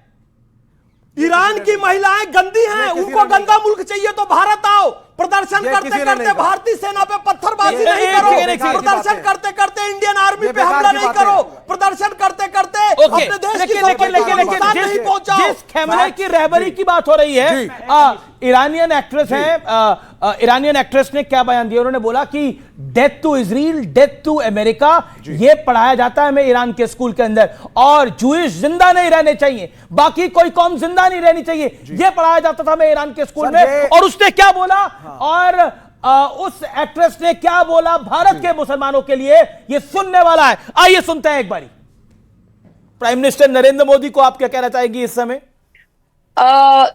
ईरान की महिलाएं गंदी हैं, उनको गंदा मुल्क चाहिए तो भारत आओ। प्रदर्शन करते करते भारतीय सेना पे पत्थरबाजी नहीं करो, प्रदर्शन करते करते इंडियन आर्मी पे हमला नहीं करो, प्रदर्शन करते करते अपने देश की नुकसान नहीं पहुंचाओ। जिस खैमने की रहबरी की बात हो रही है, ईरानियन एक्ट्रेस है, ईरानियन एक्ट्रेस ने क्या बयान दिया, उन्होंने बोला कि death to Israel, death to America, ये पढ़ाया जाता है हमें ईरान के स्कूल के अंदर, और जूइश जिंदा नहीं रहने चाहिए, बाकी कोई कौम जिंदा नहीं रहनी चाहिए, ये पढ़ाया जाता था हमें ईरान के स्कूल में। और उसने क्या बोला, और उस एक्ट्रेस ने क्या बोला भारत के मुसलमानों के लिए, ये सुनने वाला है। आइए सुनते हैं एक बारी। प्राइम मिनिस्टर नरेंद्र मोदी को आप क्या कहना चाहेंगी इस समय?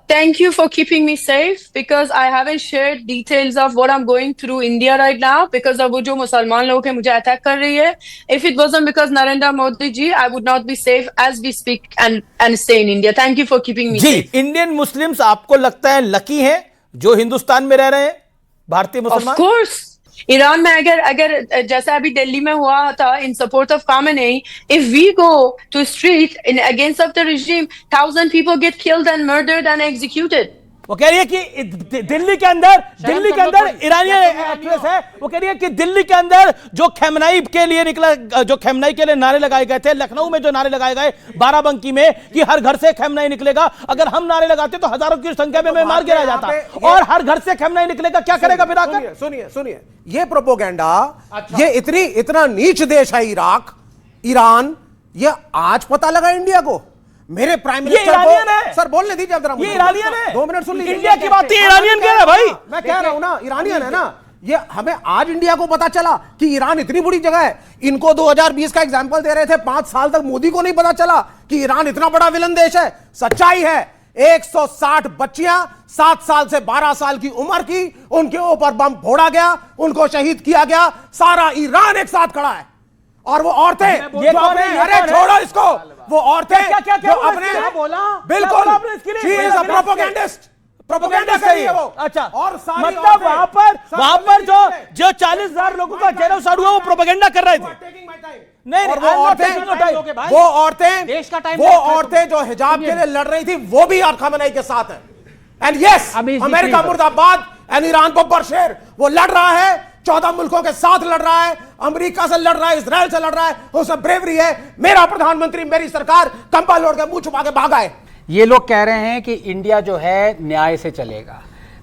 Thank you for keeping me safe, because I haven't shared details of what I'm going through India right now because of वो जो मुसलमान लोग हैं मुझे अटैक कर रही है। If it wasn't because Narendra Modi ji, I would not be safe as we speak and stay in India. Thank you for keeping me safe. Indian Muslims आपको लगता है लकी हैं जो हिंदुस्तान में रह रहे हैं, भारतीय मुसलमान? Of course. ईरान में अगर जैसा अभी दिल्ली में हुआ था in support of Khamenei, if we go to street in against of the regime, 1,000 people get killed and murdered and executed. वो कह रही है कि दिल्ली के अंदर ईरानियन एक्ट्रेस है, वो कह रही है कि दिल्ली के अंदर जो खैमनाई के लिए निकला, जो खैमनाई के लिए नारे लगाए गए थे, लखनऊ में जो नारे लगाए गए, बाराबंकी में, कि हर घर से खैमनाई निकलेगा, अगर हम नारे लगाते तो हजारों की संख्या में मार गिरा जाता, और हर घर से खैमनाई निकलेगा, क्या करेगा फिर आकर? सुनिए, ये प्रोपोगेंडा, ये इतना नीच देश है इराक, ईरान, ये आज पता लगा इंडिया को। मेरे प्राइम मिनिस्टर को सर बोलने दीजिए जरा, ये ईरानियन है, 2 मिनट सुन लीजिए। इंडिया की बात ईरानियन कह रहा है भाई, मैं कह रहा हूं ना, ईरानियन है ना। ये हमें आज इंडिया को पता चला कि ईरान इतनी बुरी जगह है। इनको 2020 का एग्जांपल दे रहे थे, 5 साल तक मोदी को नहीं पता चला कि ईरान इतना बड़ा विलन देश है। सच्चाई है, 160 बच्चियां 7 साल से 12 साल की उम्र की, उनके ऊपर बम फोड़ा गया, उनको शहीद किया गया, सारा ईरान एक साथ खड़ा है। और वो औरतें, अरे छोड़ो इसको, वो औरतें जो अपने बिल्कुल प्रोपेगेंडिस्ट है वो। अच्छा, और मतलब वहां पर जो 40,000 लोगों का जेनोसाइड हुआ वो प्रोपेगेंडा कर रहे थे। नहीं, वो औरतें जो हिजाब के लिए लड़ रही थी, वो भी खामेनेई के साथ है। एंड यस, अमेरिका मुर्दाबाद एंड ईरान बब्बर शेर, वो लड़ रहा है, 14 मुल्कों के साथ लड़ रहा है, अमेरिका से लड़ रहा है, इजराइल से लड़ रहा है, उसमें ब्रेवरी है। मेरा प्रधानमंत्री, मेरी सरकार कंबल ओढ़ के मुंह छुपा के भागा है। ये लोग कह रहे हैं कि इंडिया जो है न्याय से चलेगा,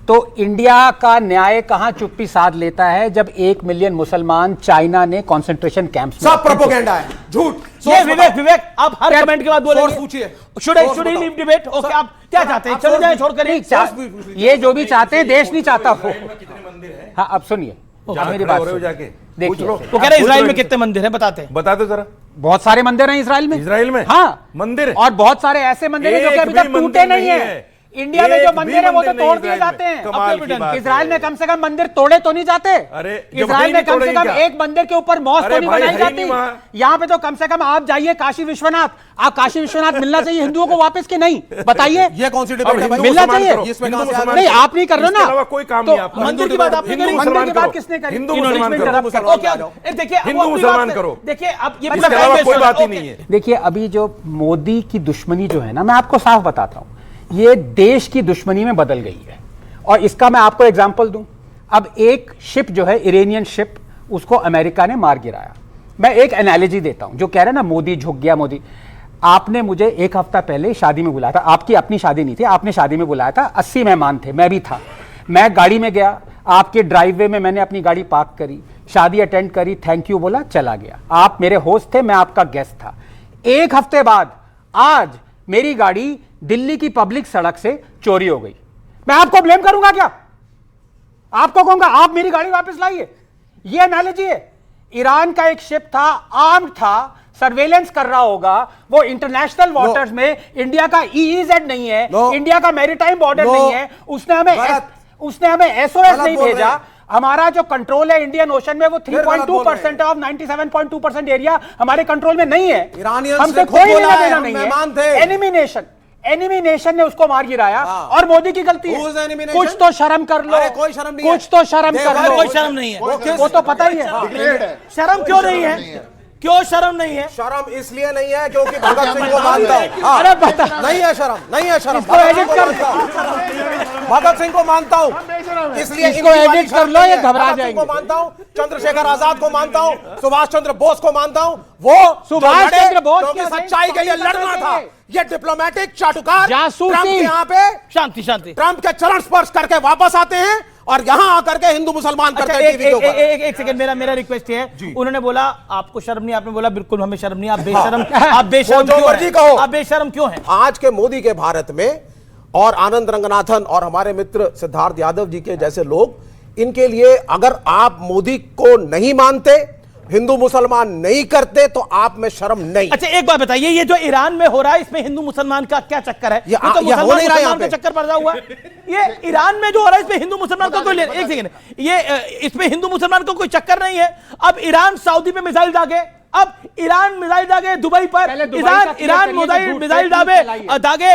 तो इंडिया का न्याय कहां चुप्पी साध लेता है जब 1 मिलियन मुसलमान चाइना ने कंसंट्रेशन कैंप्स में। सब प्रोपेगेंडा है, झूठ। विवेक आप हर कमेंट के बाद बोलेंगे, should he leave debate? Okay, आप क्या चाहते हैं, चले जाए छोड़कर? ये जो भी चाहते हैं, देश नहीं चाहता वो। हाँ, अब सुनिए मेरी बात, देखिए वो कह रहे हैं इजराइल में कितने मंदिर हैं, बता दो जरा। बहुत सारे मंदिर हैं इजराइल में। हाँ, मंदिर, और बहुत सारे ऐसे मंदिर हैं जो कि अभी तक टूटे नहीं है। इंडिया में जो मंदिर है वो तो तोड़ दिए जाते हैं। इजराइल में कम से कम मंदिर तोड़े तो नहीं जाते। इजराइल में कम से कम एक मंदिर के ऊपर मॉस्क तो नहीं बनाई जाती। यहाँ पे तो कम से कम आप जाइए काशी विश्वनाथ, आप काशी विश्वनाथ मिलना चाहिए हिंदुओं को वापस कि नहीं, बताइए। ये कौन सी डिबेट है? मिलना चाहिए। नहीं, आप नहीं कर रहे हो ना, कोई काम नहीं। आप मंदिर की बात आपने करी, मंदिर की बात किसने करी? हिंदू मुसलमान करो, देखिए अब ये कोई बात ही नहीं है। देखिए अभी जो मोदी की दुश्मनी जो है ना, मैं आपको साफ बताता हूं, ये देश की दुश्मनी में बदल गई है। और इसका मैं आपको एग्जांपल दूं, अब एक शिप जो है इरानियन शिप, उसको अमेरिका ने मार गिराया। मैं एक एनालॉजी देता हूं, जो कह रहे हैं ना मोदी झुक गया मोदी। आपने मुझे एक हफ्ता पहले शादी में बुलाया था, आपकी अपनी शादी नहीं थी, आपने शादी में बुलाया था, 80 मेहमान थे, मैं भी था। मैं गाड़ी में गया, आपके ड्राइववे में मैंने अपनी गाड़ी पार्क करी, शादी अटेंड करी, थैंक यू बोला, चला गया। आप मेरे होस्ट थे, मैं आपका गेस्ट था। एक हफ्ते बाद आज मेरी गाड़ी दिल्ली की पब्लिक सड़क से चोरी हो गई, मैं आपको ब्लेम करूंगा क्या? आपको कहूंगा आप मेरी गाड़ी वापस लाइए। यह एनालॉजी है। ईरान का एक शिप था, आर्म्ड था, सर्वेलेंस कर रहा होगा, वो इंटरनेशनल वाटर्स में इंडिया का EEZ नहीं है, इंडिया का मैरीटाइम बॉर्डर नहीं है, उसने हमें SOS नहीं भेजा। हमारा जो कंट्रोल है इंडियन ओशन में वो 3.2% ऑफ 97.2% एरिया हमारे कंट्रोल में नहीं है। हमसे कोई लेना देना नहीं है। एनिमी नेशन ने उसको मार गिराया और मोदी की गलती है। कुछ तो शर्म कर लो, कोई शर्म नहीं, कुछ तो शर्म कर लो। कोई शर्म नहीं है, वो तो पता ही है। शर्म क्यों नहीं है? क्यों शर्म नहीं है? शर्म इसलिए नहीं है क्योंकि भगत सिंह को मानता हूं। अरे बता, नहीं है शर्म, नहीं है शर्म। इसको एडिट कर, भगत सिंह को मानता हूं, इसलिए इसको एडिट कर लो, ये घबरा जाएंगे। को मानता हूं, चंद्रशेखर आजाद को मानता हूं, सुभाष चंद्र बोस को मानता हूं। वो सुभाष चंद्र बोस की सच्चाई के लिए लड़ना था। ये डिप्लोमेटिक चाटुकार ट्रंप यहाँ पे शांति ट्रंप के चरण स्पर्श करके वापस आते हैं और यहां आकर के हिंदू मुसलमान करते हैं टीवी के ऊपर। एक सेकंड, मेरा रिक्वेस्ट है, उन्होंने बोला आपको शर्म नहीं, आपने बोला बिल्कुल हमें शर्म नहीं। आप बेशर्म आप बेशर्म क्यों हैं? आज के मोदी के भारत में और आनंद रंगनाथन और हमारे मित्र सिद्धार्थ यादव जी के जैसे लोग, इनके लिए अगर आप मोदी को नहीं मानते, हिंदू मुसलमान नहीं करते, तो आप में शर्म नहीं। अच्छा एक बात बताइए, ये जो ईरान में हो रहा है इसमें हिंदू मुसलमान का क्या चक्कर है? ये तो मुसलमान का चक्कर पड़ रहा हुआ है। ये ईरान में जो हो रहा है इसमें हिंदू मुसलमान का कोई, एक सेकंड, ये इसमें हिंदू मुसलमान का कोई चक्कर नहीं है। अब ईरान सऊदी पे मिसाइल दागे, अब ईरान मिसाइल दागे दुबई पर, ईरान मिसाइल दागे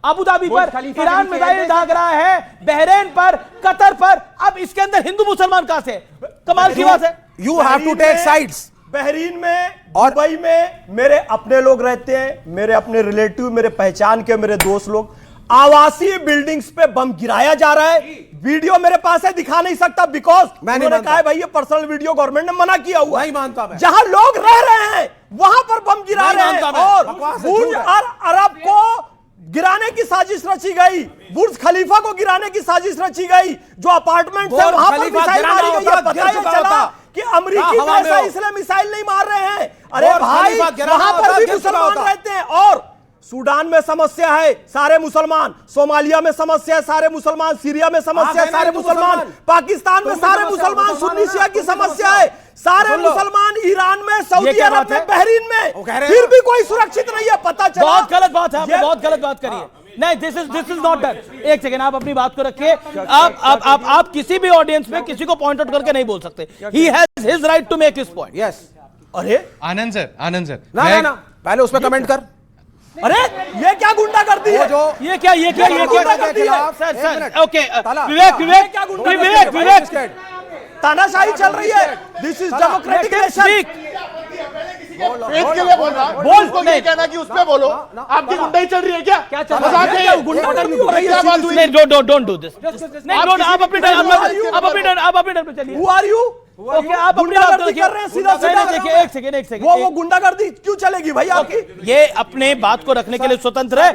अबू धाबी पर, ईरान मिसाइल दाग रहा है बहरीन पर, कतर पर। अब इसके अंदर हिंदू मुसलमान कहां से? कमाल की बात है। You have to take sides. Bahrain में और दुबई में मेरे अपने लोग रहते हैं, मेरे अपने रिलेटिव, मेरे पहचान के, मेरे दोस्त लोग। आवासीय बिल्डिंग्स पे बम गिराया जा रहा है। वीडियो मेरे पास है, दिखा नहीं सकता बिकॉज उन्होंने कहा है भाई ये पर्सनल वीडियो गवर्नमेंट ने मना किया हुआ। नहीं मानता मैं। जहां लोग रह रहे हैं वहां पर बम गिरा रहे हैं और बुर्ज अरब को गिराने की साजिश रची गई, बुर्ज खलीफा को गिराने की साजिश रची गई, जो अपार्टमेंट है वहां पर मिसाइल मारी गई है। पता ही चला कि अमेरिकी पैसा इसलिए मिसाइल नहीं मार रहे हैं। अरे भाई वहां पर भी मुसलमान रहते हैं। और सूडान में समस्या है, सारे मुसलमान। सोमालिया में समस्या है, सारे मुसलमान। सीरिया में समस्या है, सारे मुसलमान। पाकिस्तान में सारे मुसलमान। सुन्नी शिया की समस्या है, सारे मुसलमान। ईरान में, सऊदी अरब में, बहरीन में, फिर भी कोई सुरक्षित नहीं है। पता चला बहुत गलत बात है, आपने बहुत गलत बात करी है। नहीं, दिस इज नॉट डन। एक सेकंड, आप अपनी बात को रखिए। आप किसी भी ऑडियंस में किसी को पॉइंट आउट करके नहीं बोल सकते। He has his right to make his point. Yes. अरे आनंद सर ना पहले उस पर कमेंट कर। अरे ये क्या गुंडागर्दी है? ये क्या सर ओके, विवेक तानाशाही चल रही है। This is democratic nation. के लिए बोल रहा हूं, बोल को नहीं कहना कि उस पे बोलो। आपकी गुंडाई चल रही है क्या? क्या चल रहा है? गुंडागर्दी हो रही है। क्या बात हुई? नहीं, डोंट डू दिस। नहीं, डोंट। आप अपने टर्न पे चलिए। Who are you? ओके, आप अपनी बात कर रहे हैं सीधा सीधा। देखिए, एक सेकंड, वो गुंडागर्दी क्यों चलेगी भाई आपकी? ये अपने बात को रखने के लिए स्वतंत्र है।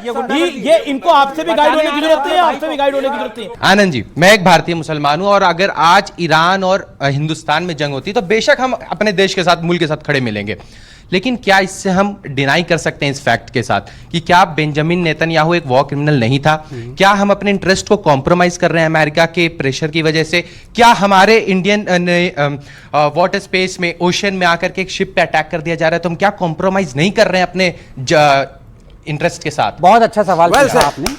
ये इनको आपसे भी गाइड होने की जरूरत है, आपसे भी गाइड होने की जरूरत है। आनंद जी, मैं एक भारतीय मुसलमान हूं और अगर आज ईरान और हिंदुस्तान में जंग होती तो बेशक हम अपने देश के साथ, मुल्क के साथ खड़े मिलेंगे। लेकिन क्या इससे हम डिनाई कर सकते हैं इस फैक्ट के साथ कि क्या बेंजामिन नेतन्याहू एक वॉर क्रिमिनल नहीं था? क्या हम अपने इंटरेस्ट को कॉम्प्रोमाइज कर रहे हैं अमेरिका के प्रेशर की वजह से? क्या हमारे इंडियन वाटर स्पेस में, ओशन में आकर के एक शिप पे अटैक कर दिया जा रहा है तो हम क्या कॉम्प्रोमाइज नहीं कर रहे हैं अपने इंटरेस्ट के साथ? बहुत अच्छा सवाल पूछा आपने।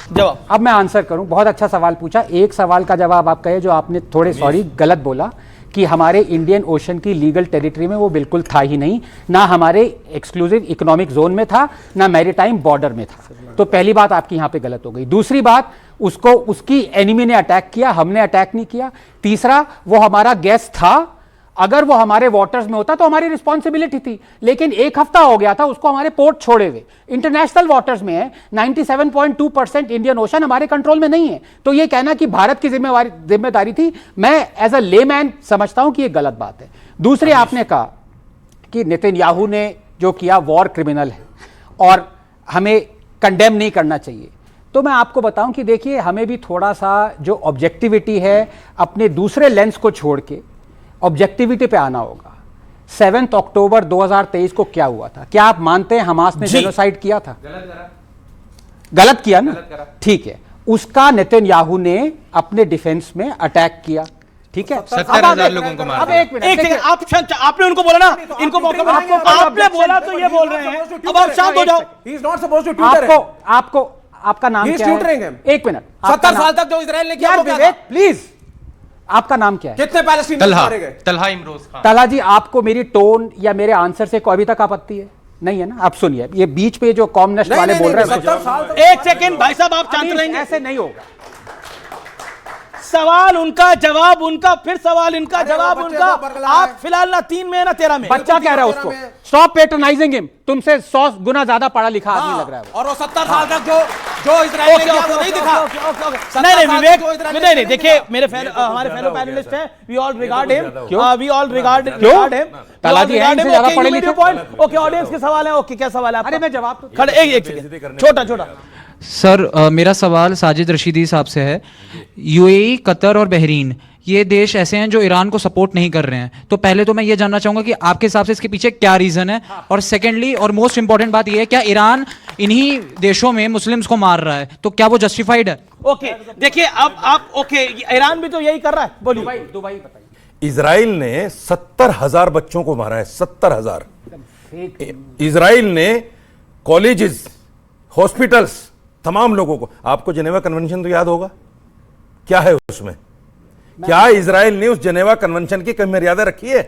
जवाब अब मैं आंसर करूं। बहुत अच्छा सवाल पूछा। एक सवाल का जवाब आप कहे, जो आपने थोड़े गलत बोला कि हमारे इंडियन ओशन की लीगल टेरिटरी में, वो बिल्कुल था ही नहीं। ना हमारे एक्सक्लूसिव इकोनॉमिक जोन में था, ना मैरीटाइम बॉर्डर में था। तो पहली बात आपकी यहां पे गलत हो गई। दूसरी बात, उसको उसकी एनिमी ने अटैक किया, हमने अटैक नहीं किया। तीसरा, वो हमारा गेस्ट था अगर वो हमारे वाटर्स में होता तो हमारी रिस्पॉन्सिबिलिटी थी, लेकिन एक हफ्ता हो गया था उसको हमारे पोर्ट छोड़े हुए, इंटरनेशनल वाटर्स में है। 97.2% इंडियन ओशन हमारे कंट्रोल में नहीं है। तो ये कहना कि भारत की जिम्मेदारी थी, मैं एज अ लेमैन समझता हूं कि ये गलत बात है। दूसरे आपने कहा कि नेतन्याहू ने जो किया वॉर क्रिमिनल है और हमें कंडेम नहीं करना चाहिए। तो मैं आपको बताऊं कि देखिए, हमें भी थोड़ा सा जो ऑब्जेक्टिविटी है अपने दूसरे लेंस को छोड़ के ऑब्जेक्टिविटी पे आना होगा। 7 अक्टूबर 2023 को क्या हुआ था? क्या आप मानते हैं हमास ने जेनोसाइड किया था? गलत किया ना, ठीक है। उसका नेतन्याहू ने अपने डिफेंस में अटैक किया, ठीक है। 70,000 लोगों को मारा। अब एक मिनट, आपने उनको बोला ना, इनको मौका मिला, आपने बोला तो ये बोल रहे हैं, अब आप शांत हो जाओ। He is not supposed to tutor आपको आपका नाम क्या है? एक मिनट, 70 साल तक जो इजराइल ने किया वो क्या था? प्लीज, आपका नाम क्या है? कितने पैलेस्टीनियंस मारे गए? तलहा इमरोज खान। तलहा जी, आपको मेरी टोन या मेरे आंसर से कोई अभी तक आपत्ति है? नहीं है ना? आप सुनिए, ये बीच पे जो कॉमनेस्ट वाले बोल रहे हैं, एक सेकंड भाई साहब, आप शांत रहेंगे? ऐसे नहीं होगा। सवाल उनका, जवाब उनका, फिर सवाल इनका, जवाब उनका। आप फिलहाल ना 3 में है ना 13 में। बच्चा कह रहा है उसको, स्टॉप पैट्रोनाइजिंग हिम। तुमसे 100 गुना ज्यादा पढ़ा लिखा आदमी लग रहा है वो। और वो 70 साल तक जो इजराइल ने किया वो नहीं दिखा। नहीं विवेक, नहीं देखिए, मेरे हमारे फेलो पैनलिस्ट हैं, we all regard him, we all regard him. तला जी हैं इनसे ज्यादा पढ़े लिखे। ओके, ऑडियंस के सवाल है। ओके, क्या सवाल है? अरे मैं जवाब खड़े, एक सेकंड, छोटा सर, मेरा सवाल साजिद रशीदी साहब से है। यूएई, कतर और बहरीन, ये देश ऐसे हैं जो ईरान को सपोर्ट नहीं कर रहे हैं। तो पहले तो मैं ये जानना चाहूंगा कि आपके हिसाब से इसके पीछे क्या रीजन है, और सेकेंडली और मोस्ट इंपॉर्टेंट बात ये है, क्या ईरान इन्हीं देशों में मुस्लिम्स को मार रहा है, तो क्या वो जस्टिफाइड है? ओके, देखिए अब आप, ओके, ईरान भी तो यही कर रहा है। बोलिए। दुबई बताइए। इजराइल ने 70,000 बच्चों को मारा है, 70,000। इजराइल ने कॉलेजेस, हॉस्पिटल्स, तमाम लोगों को। आपको जेनेवा कन्वेंशन तो याद होगा, क्या है उसमें? क्या इजराइल ने उस जेनेवा कन्वेंशन की कोई मर्यादा रखी है?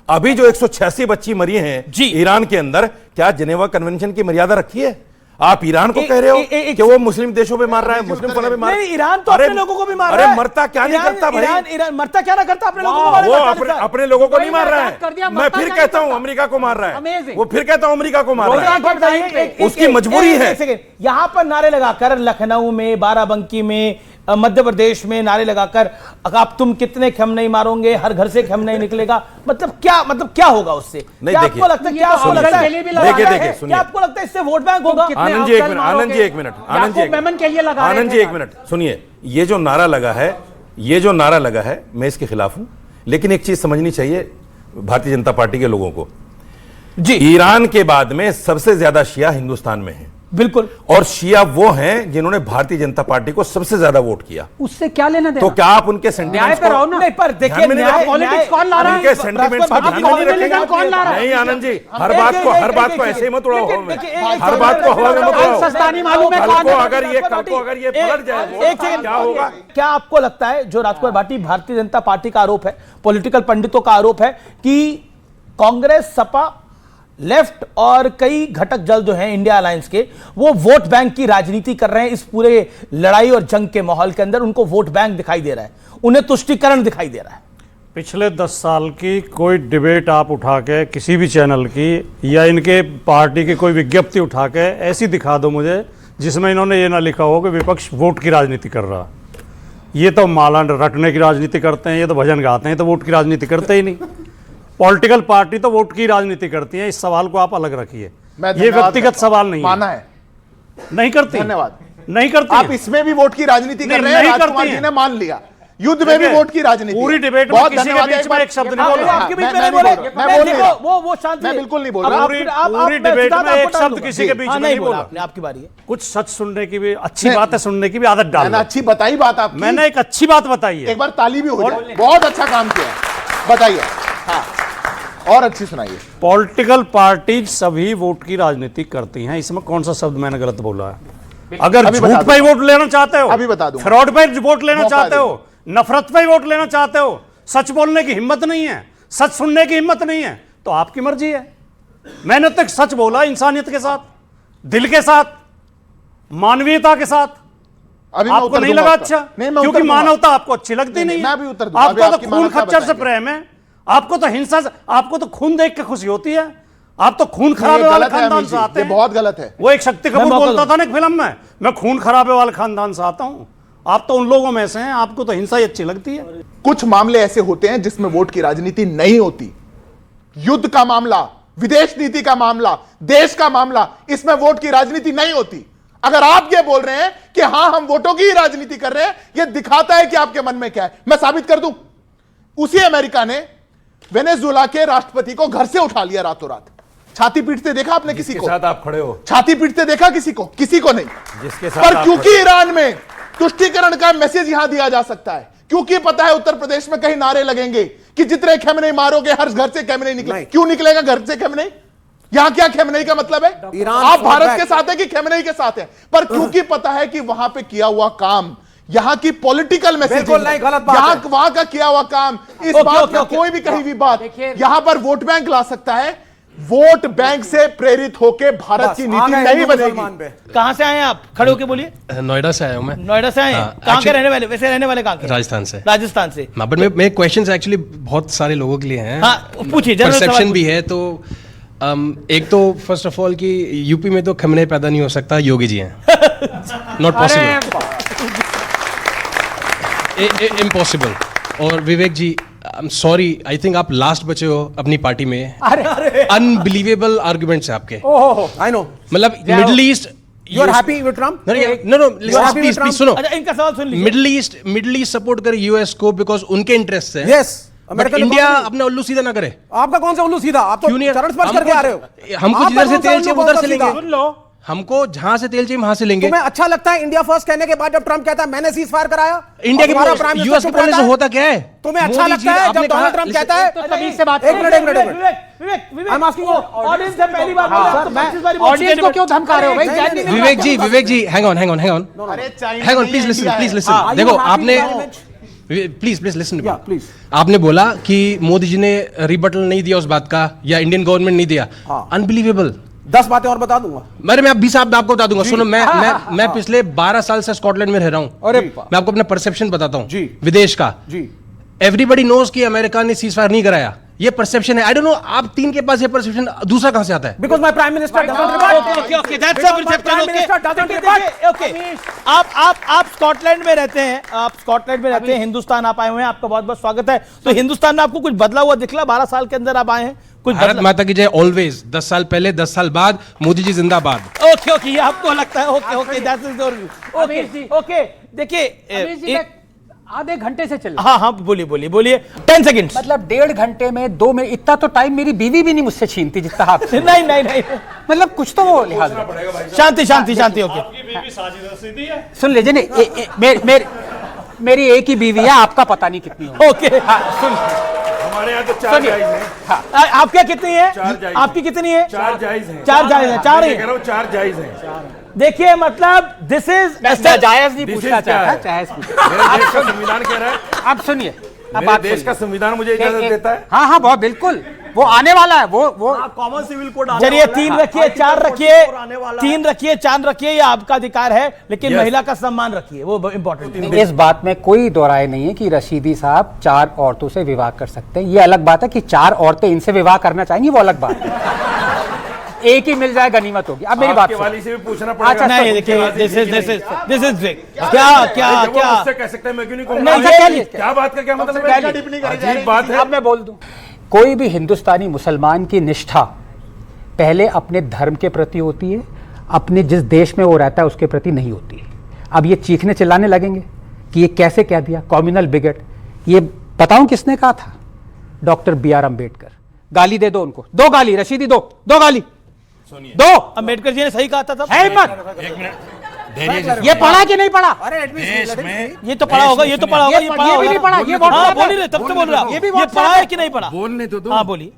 अभी जो 186 बच्ची मरी हैं ईरान के अंदर, क्या जेनेवा कन्वेंशन की मर्यादा रखी है? आप ईरान को कह रहे हो कि वो मुस्लिम देशों पे मार रहा है, मुस्लिम फला पे मार रहा है। ईरान तो अपने लोगों को भी मार रहा है। अरे मरता क्या नहीं करता भाई? ईरान मरता क्या ना करता, अपने लोगों को मार रहा है। अपने लोगों को नहीं मार रहा है। मैं फिर कहता हूं अमेरिका को मार रहा है, वो फिर कहता हूं अमेरिका को मार रहा है। उसकी मजबूरी है। यहां पर नारे लगाकर लखनऊ में, बाराबंकी में, मध्य प्रदेश में नारे लगाकर, आप तुम कितने खमेनी मारोगे, हर घर से खमेनी निकलेगा, मतलब क्या होगा उससे? नहीं, आपको लगता है, क्या आपको लगता है, क्या आपको लगता है इससे वोट बैंक होगा? आनंद जी एक मिनट, आनंद जी एक मिनट सुनिए। ये जो नारा लगा है, मैं इसके खिलाफ हूं, लेकिन एक चीज समझनी चाहिए भारतीय जनता पार्टी के लोगों को जी। ईरान के बाद में सबसे ज्यादा शिया हिंदुस्तान में है, बिल्कुल, और शिया वो हैं जिन्होंने भारतीय जनता पार्टी को सबसे ज्यादा वोट किया। उससे क्या लेना देना? तो क्या आप उनके सेंटिमेंट्स को नहीं, पर देखिए, पॉलिटिक्स कौन ला रहा है? उनके सेंटिमेंट्स को ध्यान में नहीं रखेंगे? कौन ला रहा है? नहीं आनंद जी, हर बात को ऐसे मत उड़ाओ, हर बात को हवा में मत उड़ाओ। सस्तानी मालूम है कल को अगर ये पलट जाए, क्या होगा? क्या आपको लगता है, जो राजकुमार भाटी, भारतीय जनता पार्टी का आरोप है, पॉलिटिकल पंडितों का आरोप है कि कांग्रेस, सपा, लेफ्ट और कई घटक दल जो हैं इंडिया अलायंस के, वो वोट बैंक की राजनीति कर रहे हैं इस पूरे लड़ाई और जंग के माहौल के अंदर? उनको वोट बैंक दिखाई दे रहा है, उन्हें तुष्टीकरण दिखाई दे रहा है। पिछले 10 साल की कोई डिबेट आप उठा के किसी भी चैनल की, या इनके पार्टी की कोई विज्ञप्ति उठा के ऐसी दिखा दो मुझे जिसमें इन्होंने ये ना लिखा हो कि विपक्ष वोट की राजनीति कर रहा। ये तो माला रटने की राजनीति करते हैं, ये तो भजन गाते हैं, तो वोट की राजनीति करते ही नहीं। पॉलिटिकल पार्टी तो वोट की राजनीति करती है। इस सवाल को आप अलग रखिए, ये व्यक्तिगत सवाल नहीं माना है, नहीं करती। धन्यवाद। नहीं करती। आप इसमें भी वोट की राजनीति कर रहे हैं, राजकुमार जी ने मान लिया। युद्ध में भी वोट की राजनीति, पूरी डिबेट में किसी के बीच में एक शब्द नहीं बोला। आपके बीच में नहीं बोले, वो शांत, मैं बिल्कुल नहीं बोल रहा। पूरी डिबेट में एक शब्द किसी के बीच में नहीं बोला। आपकी बारी है। कुछ सच सुनने की भी, अच्छी बातें सुनने की भी आदत डाल। मैंने अच्छी बताई बात आपकी, मैंने एक अच्छी बात बताई है। एक बार ताली भी हो जाए। बहुत अच्छा काम किया, बताइए। हाँ, और अच्छी सुनाइए। पॉलिटिकल पार्टी सभी वोट की राजनीति करती हैं, इसमें कौन सा शब्द मैंने गलत बोला है? अगर झूठ पे वोट लेना चाहते हो, अभी बता दूं, फ्रॉड पे वोट लेना चाहते हो, नफरत पे वोट लेना चाहते हो, सच बोलने की हिम्मत नहीं है, सच सुनने की हिम्मत नहीं है, तो आपकी मर्जी है। मैंने तक सच बोला, इंसानियत के साथ, दिल के साथ, मानवीयता के साथ। आपको नहीं लगा अच्छा? क्योंकि मानवता आपको अच्छी लगती नहीं है। आपको तो खून खच्चर से प्रेम है, आपको तो हिंसा से, आपको तो खून देख के खुशी होती है। आप तो खून खराबे वाले खानदान से आते हैं। बहुत गलत है। वो एक शक्ति कपूर बोलता था ना एक फिल्म में, मैं खून खराबे वाले खानदान से आता हूं। आप तो उन लोगों में से हैं, आपको तो हिंसा ही अच्छी लगती है। कुछ मामले ऐसे होते हैं जिसमें वोट की राजनीति नहीं होती। युद्ध का मामला, विदेश नीति का मामला, देश का मामला, इसमें वोट की राजनीति नहीं होती। अगर आप ये बोल रहे हैं कि हां हम वोटों की ही राजनीति कर रहे हैं, यह दिखाता है कि आपके मन में क्या है। मैं साबित कर दूं, उसी अमेरिका ने वेनेजुएला के राष्ट्रपति को घर से उठा लिया रातों रात। छाती पीटते देखा आपने किसी को? साथ आप खड़े हो, छाती पीटते देखा किसी को? किसी को नहीं। जिसके साथ पर क्योंकि ईरान में तुष्टीकरण का मैसेज यहां दिया जा सकता है, क्योंकि पता है उत्तर प्रदेश में कहीं नारे लगेंगे कि जितने खेमनेई मारोगे हर घर से खेमनेई निकले। क्यों निकलेगा घर से खेमनेई? यहां क्या खेमनेई का मतलब है? आप भारत के साथ है कि खेमनेई के साथ है? पर क्योंकि पता है कि वहां पे किया हुआ काम, यहां की पॉलिटिकल मैसेज, वहां का किया हुआ काम, इस बात में कोई भी कहीं भी बात यहां पर वोट बैंक ला सकता है। वोट बैंक से प्रेरित होकर भारत की नीति नहीं बनेगी। कहां से आए आप? खड़े होकर बोलिए। नोएडा से आया हूं मैं। नोएडा से आए हैं? कहां के रहने वाले? वैसे रहने वाले कहां के? राजस्थान से। राजस्थान से। बट मेरे क्वेश्चंस एक्चुअली बहुत सारे लोगों के लिए हैं। हाँ, पूछिए। परसेप्शन भी है। तो एक तो फर्स्ट ऑफ ऑल कि यूपी में तो खमने पैदा नहीं हो सकता, योगी जी हैं। Not possible, impossible. और Vivek ji, I am sorry, I think आप लास्ट बचे हो अपनी पार्टी में। अनबिलीवेबल आर्गुमेंट्स है आपके। I know. मतलब middle east, you are happy with Trump? No, please सुनो। अच्छा, इनका सवाल सुन लीजिए। मिडिल ईस्ट सपोर्ट करे यूएस को बिकॉज उनके इंटरेस्ट है। यस। इंडिया अपना उल्लू सीधा ना करे। आपका कौन सा उल्लू सीधा? आप तो चरण स्पर्श करके आ रहे हो। हमको जिधर से तेल चाहिए उधर से लेंगे। सुन लो, हमको जहां से तेल चाहिए वहां से लेंगे। तुम्हें अच्छा लगता है इंडिया फर्स्ट कहने के बाद जब ट्रम्प कहता है मैंने सीज फायर कराया? इंडिया के यूएस के पॉलिसी होता क्या है? तुम्हें अच्छा लगता है जब डोनाल्ड ट्रम्प कहता है? तमीज से बात एक minute Vivek, I am asking audience से पहली बार ऑडियंस को क्यों धमका रहे हो भाई? विवेक जी, हैंग ऑन, प्लीज लिसन। देखो आपने, प्लीज लिसन प्लीज। आपने बोला कि मोदी जी ने रिबटल नहीं दिया उस बात का, या इंडियन गवर्नमेंट नहीं दिया। अनबिलीवेबल। 10 बातें और बता दूंगा। मैं 20 आपको बता दूंगा। सुनो, मैं पिछले 12 साल से स्कॉटलैंड में रह रहा हूं। मैं आपको अपना परसेप्शन बताता हूं विदेश का। एवरीबडी नोज कि अमेरिका ने सीज फायर नहीं कराया, ये परसेप्शन है। आई डोंट नो, आप तीन के पास ये परसेप्शन दूसरा कहां से आता है? Because my prime minister doesn't regard. Okay, that's a perception. Okay, आप स्कॉटलैंड में रहते हैं, हिंदुस्तान आप आए हुए हैं, आपका बहुत बहुत स्वागत है। तो हिंदुस्तान में आपको कुछ बदला हुआ दिखला? 12 साल के अंदर आप आए हैं, कुछ भारत माता की जय ऑलवेज। 10 साल पहले, 10 साल बाद, मोदी जी जिंदाबाद। ओके, ये आपको लगता है? Okay, that's your view. Okay, देखिए आधे घंटे से चल। हाँ, बोलिए। 10 सेकंड्स। मतलब 1.5 घंटे में 2 मिनट, इतना तो टाइम मेरी बीवी भी नहीं मुझसे छीनती जितना आप। नहीं, मतलब कुछ तो वो लिहाज। शांति। ओके, सुन लीजिए। नहीं, मेरी एक ही बीवी है, आपका पता नहीं कितनी हो। ओके, सुन, हमारे यहाँ तो 4 जायज हैं। हाँ, आपके कितनी है? आपकी कितनी है? 4 जायज हैं। 4 जायज हैं। 4 कह रहा हूँ 4 जायज हैं। देखिए, मतलब दिस इज जायज नहीं पूछना चाहता, जायज मेरे देश का संविधान कह रहा है। आप सुनिए, मेरे देश का संविधान मुझे इजाजत देता है। हाँ, बहुत बिल्कुल, वो आने वाला है। वो कॉमन सिविल कोड चलिए, 3 रखिए, 4 रखिए, 3 रखिए, 4 रखिए, ये आपका अधिकार है, लेकिन महिला का सम्मान रखिए, वो इंपॉर्टेंट है। इस बात में कोई दो राय नहीं है कि रशीदी साहब 4 औरतों से विवाह कर सकते हैं। ये अलग बात है कि 4 औरतें इनसे विवाह करना चाहेंगी, वो अलग बात है। एक ही मिल जाए गनीमत होगी। अब मेरी बात वाली से भी पूछना पड़ेगा। नहीं, देखिए, दिस इज क्या उससे कह सकते हैं, मैं क्यों नहीं कहूंगा? क्या बात का क्या मतलब है? अजीब बात है। अब मैं बोल दूं, कोई भी हिंदुस्तानी मुसलमान की निष्ठा पहले अपने धर्म के प्रति होती है, अपने जिस देश में वो रहता है उसके प्रति नहीं होती है। अब ये चीखने चिल्लाने लगेंगे कि ये कैसे कह दिया, कम्युनल बिगट। ये बताऊं किसने कहा था? Doctor BR Ambedkar. गाली दे दो उनको, 2 गाली, रशीदी दो गाली। दो। अम्बेडकर जी ने सही कहा था। है मत। एक मिनट, ये पढ़ा कि नहीं पढ़ा? ये तो पढ़ा होगा, ये पढ़ा होगा। ये भी नहीं पढ़ा। ये बोल ही रहे, तब से बोल रहा। ये पढ़ा है कि नहीं पढ़ा? बोलने तो दो। हाँ, बोलिए।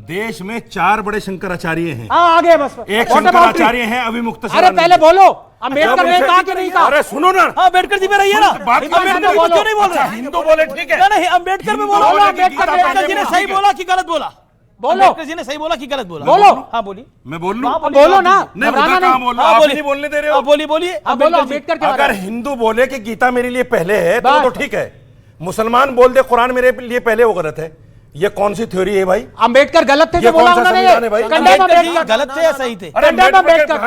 देश में 4 बड़े शंकराचार्य हैं। आगे बस। एक शंकराचार्य हैं अभिमुक्त। अरे पहले बोलो, अम्बेडकर ने कहा कि नहीं कहा? अरे सुनो ना, अम्बेडकर जी में रहिए ना। अम्बेडकर क्यों नहीं बोल रहे? हिंदू बोले ठीक है। नहीं, अम्बेडकर में बोलो। अम्बेडकर जी ने सही बोला कि गलत बोला? बोलो। अम्बेडकर जी ने सही बोला कि गलत बोला? बोलो। हाँ, बोलिए। मैं बोल लूं? बोलो ना। नहीं, मुझे कहाँ बोलना? आप नहीं बोलने दे रहे हो। बोलिए। अम्बेडकर अगर हिंदू बोले कि गीता मेरे लिए पहले है तो ठीक है। मुसलमान बोल दे कुरान मेरे लिए पहले, वो गलत है। ये कौन सी थ्योरी है भाई? अंबेडकर गलत थे ये तो बोला कौन सा उन्होंने। संविधान है भाई? अंबेडकर जी गलत थे या सही थे? अरे अंबेडकर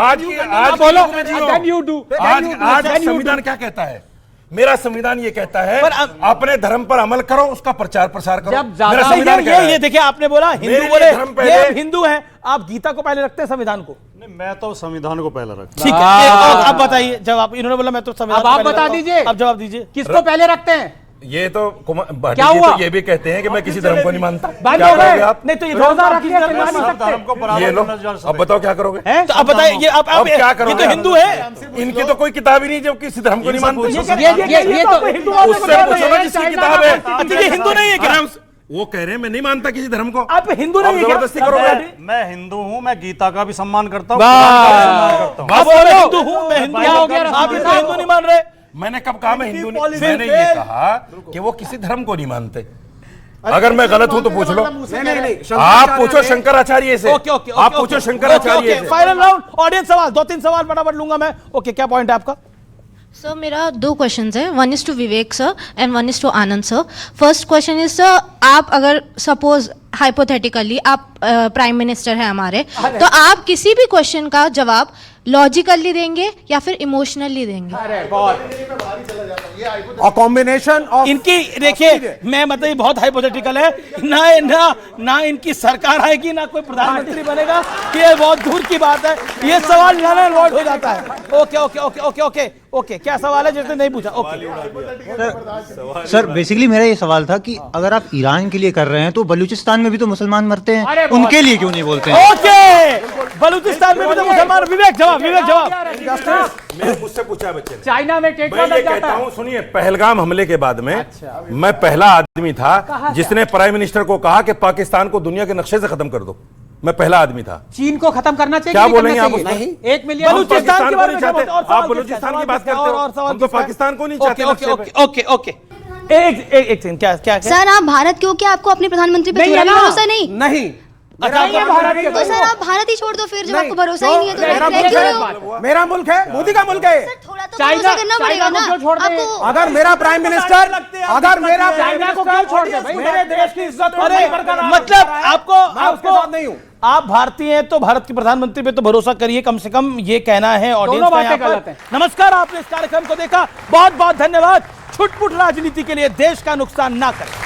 आज बोलो, की जियो। then you do, then आज you do, आज then you संविधान do। क्या कहता है? मेरा संविधान ये कहता है अपने धर्म पर अमल करो, उसका प्रचार प्रसार करो। जब ज्यादा- मेरा संविधान कह रहा है। ये देखिए, आपने बोला हिंदू मेरे बोले, धर्म पहले- ये हिंदू हैं, आप गीता को पहले रखते हैं संविधान को? नहीं, मैं तो संविधान को पहले रखता ठीक है, अब बताइए जवाब। इन्होंने बोला मैं तो संविधान अब को आप पहले बता रखता हूं। दीजिए। अब जवाब दीजिए। किसको पहले रखते हैं? ये तो भाटी क्या जी हुआ? तो ये भी कहते हैं कि मैं किसी धर्म को नहीं मानता। बंद क्या हो गए? करोगे आप? नहीं तो ये रोजा धर्म रखिए, किस धर्म फिर मान में नहीं मानता है? सकते। ये लो, अब बताओ क्या करोगे? हैं? तो अब बताइए, ये आप अब क्या ये करोगे? तो हिंदू है, इनकी तो कोई किताब ही नहीं जो किसी धर्म को नहीं मानते। ये तो उससे पूछो ना जिसकी किताब है। अच्छा, ये हिंदू नहीं है क्या? वो कह रहे हैं मैं नहीं मानता किसी धर्म को। आप हिंदू नहीं है क्या? जबरदस्ती करोगे? मैं हिंदू हूं, मैं गीता का भी सम्मान करता हूं, वाह! कुरान का भी सम्मान करता हूं। आप बोलो हिंदू हूं, मैं हिंदू क्या हो गया? हूं। आप इसको हिंदू नहीं मान रहे? मैंने कब कहा मैं हिंदू नहीं? मैंने ये कहा कि वो किसी धर्म को नहीं मानते। अगर मैं गलत हूं तो पूछ लो। आप पूछो शंकराचार्य से। ओके ओके, आप पूछो शंकराचार्य से। फाइनल राउंड, ऑडियंस सवाल, 2-3 सवाल फटाफट लूंगा मैं। ओके, क्या पॉइंट है आपका? सर मेरा 2 क्वेश्चंस है, one is to Vivek sir and one is to Anand sir. First question is sir, आप अगर सपोज हाइपोथेटिकली आप प्राइम मिनिस्टर हैं हमारे, तो आप किसी भी क्वेश्चन का जवाब लॉजिकली देंगे या फिर इमोशनली देंगे? A combination of इनकी देखिए, मैं मतलब ये बहुत हाइपोथेटिकल है ना इनकी सरकार आएगी ना कोई प्रधानमंत्री बनेगा, ये बहुत दूर की बात है। ये सवाल अवॉइड हो जाता है। Okay okay okay okay okay okay, क्या सवाल है जिसने नहीं पूछा? ओके सर बेसिकली मेरा ये सवाल था कि अगर आप ईरान के लिए कर रहे हैं तो बलूचिस्तान में भी तो मुसलमान मरते हैं, उनके लिए क्यों नहीं बोलते हैं? ओके, बलूचिस्तान में भी तो मुसलमान। विवेक जवाब। मुझसे पूछा बच्चे ने। चाइना में टेक मैं ये कहता हूँ, सुनिए, पहलगाम हमले के बाद में मैं पहला आदमी था जिसने प्राइम मिनिस्टर को कहा कि पाकिस्तान को दुनिया के नक्शे से खत्म कर दो। मैं पहला आदमी था। चीन को खत्म करना चाहिए? क्या बोलेंगे आप? नहीं, 1 मिलियन बलूचिस्तान के बारे में चाहते। आप बलूचिस्तान की बात करते हो, हम तो पाकिस्तान को नहीं चाहते। ओके ओके, एक सेकंड, क्या सर आप भारत के हो, क्या आपको अपने प्रधानमंत्री पे थोड़ा भी भरोसा नहीं? नहीं। तो सर आप भारत ही छोड़ दो फिर, जब आपको भरोसा ही नहीं है तो रह क्यों रहे हो? मेरा मुल्क है, मोदी का मुल्क है। थोड़ा तो भरोसा करना पड़ेगा ना आपको। अगर मेरा प्राइम मिनिस्टर, अगर मेरा चाइना को क्यों छोड़ दे भाई? मेरे देश की इज्जत मतलब आपको नहीं हूं। आप भारतीय हैं तो भारत के प्रधानमंत्री पे तो भरोसा करिए, कम से कम ये कहना है ऑडियंस का यहाँ पर। नमस्कार, आपने इस कार्यक्रम को देखा, बहुत बहुत धन्यवाद। छुटपुट राजनीति के लिए देश का नुकसान ना करें।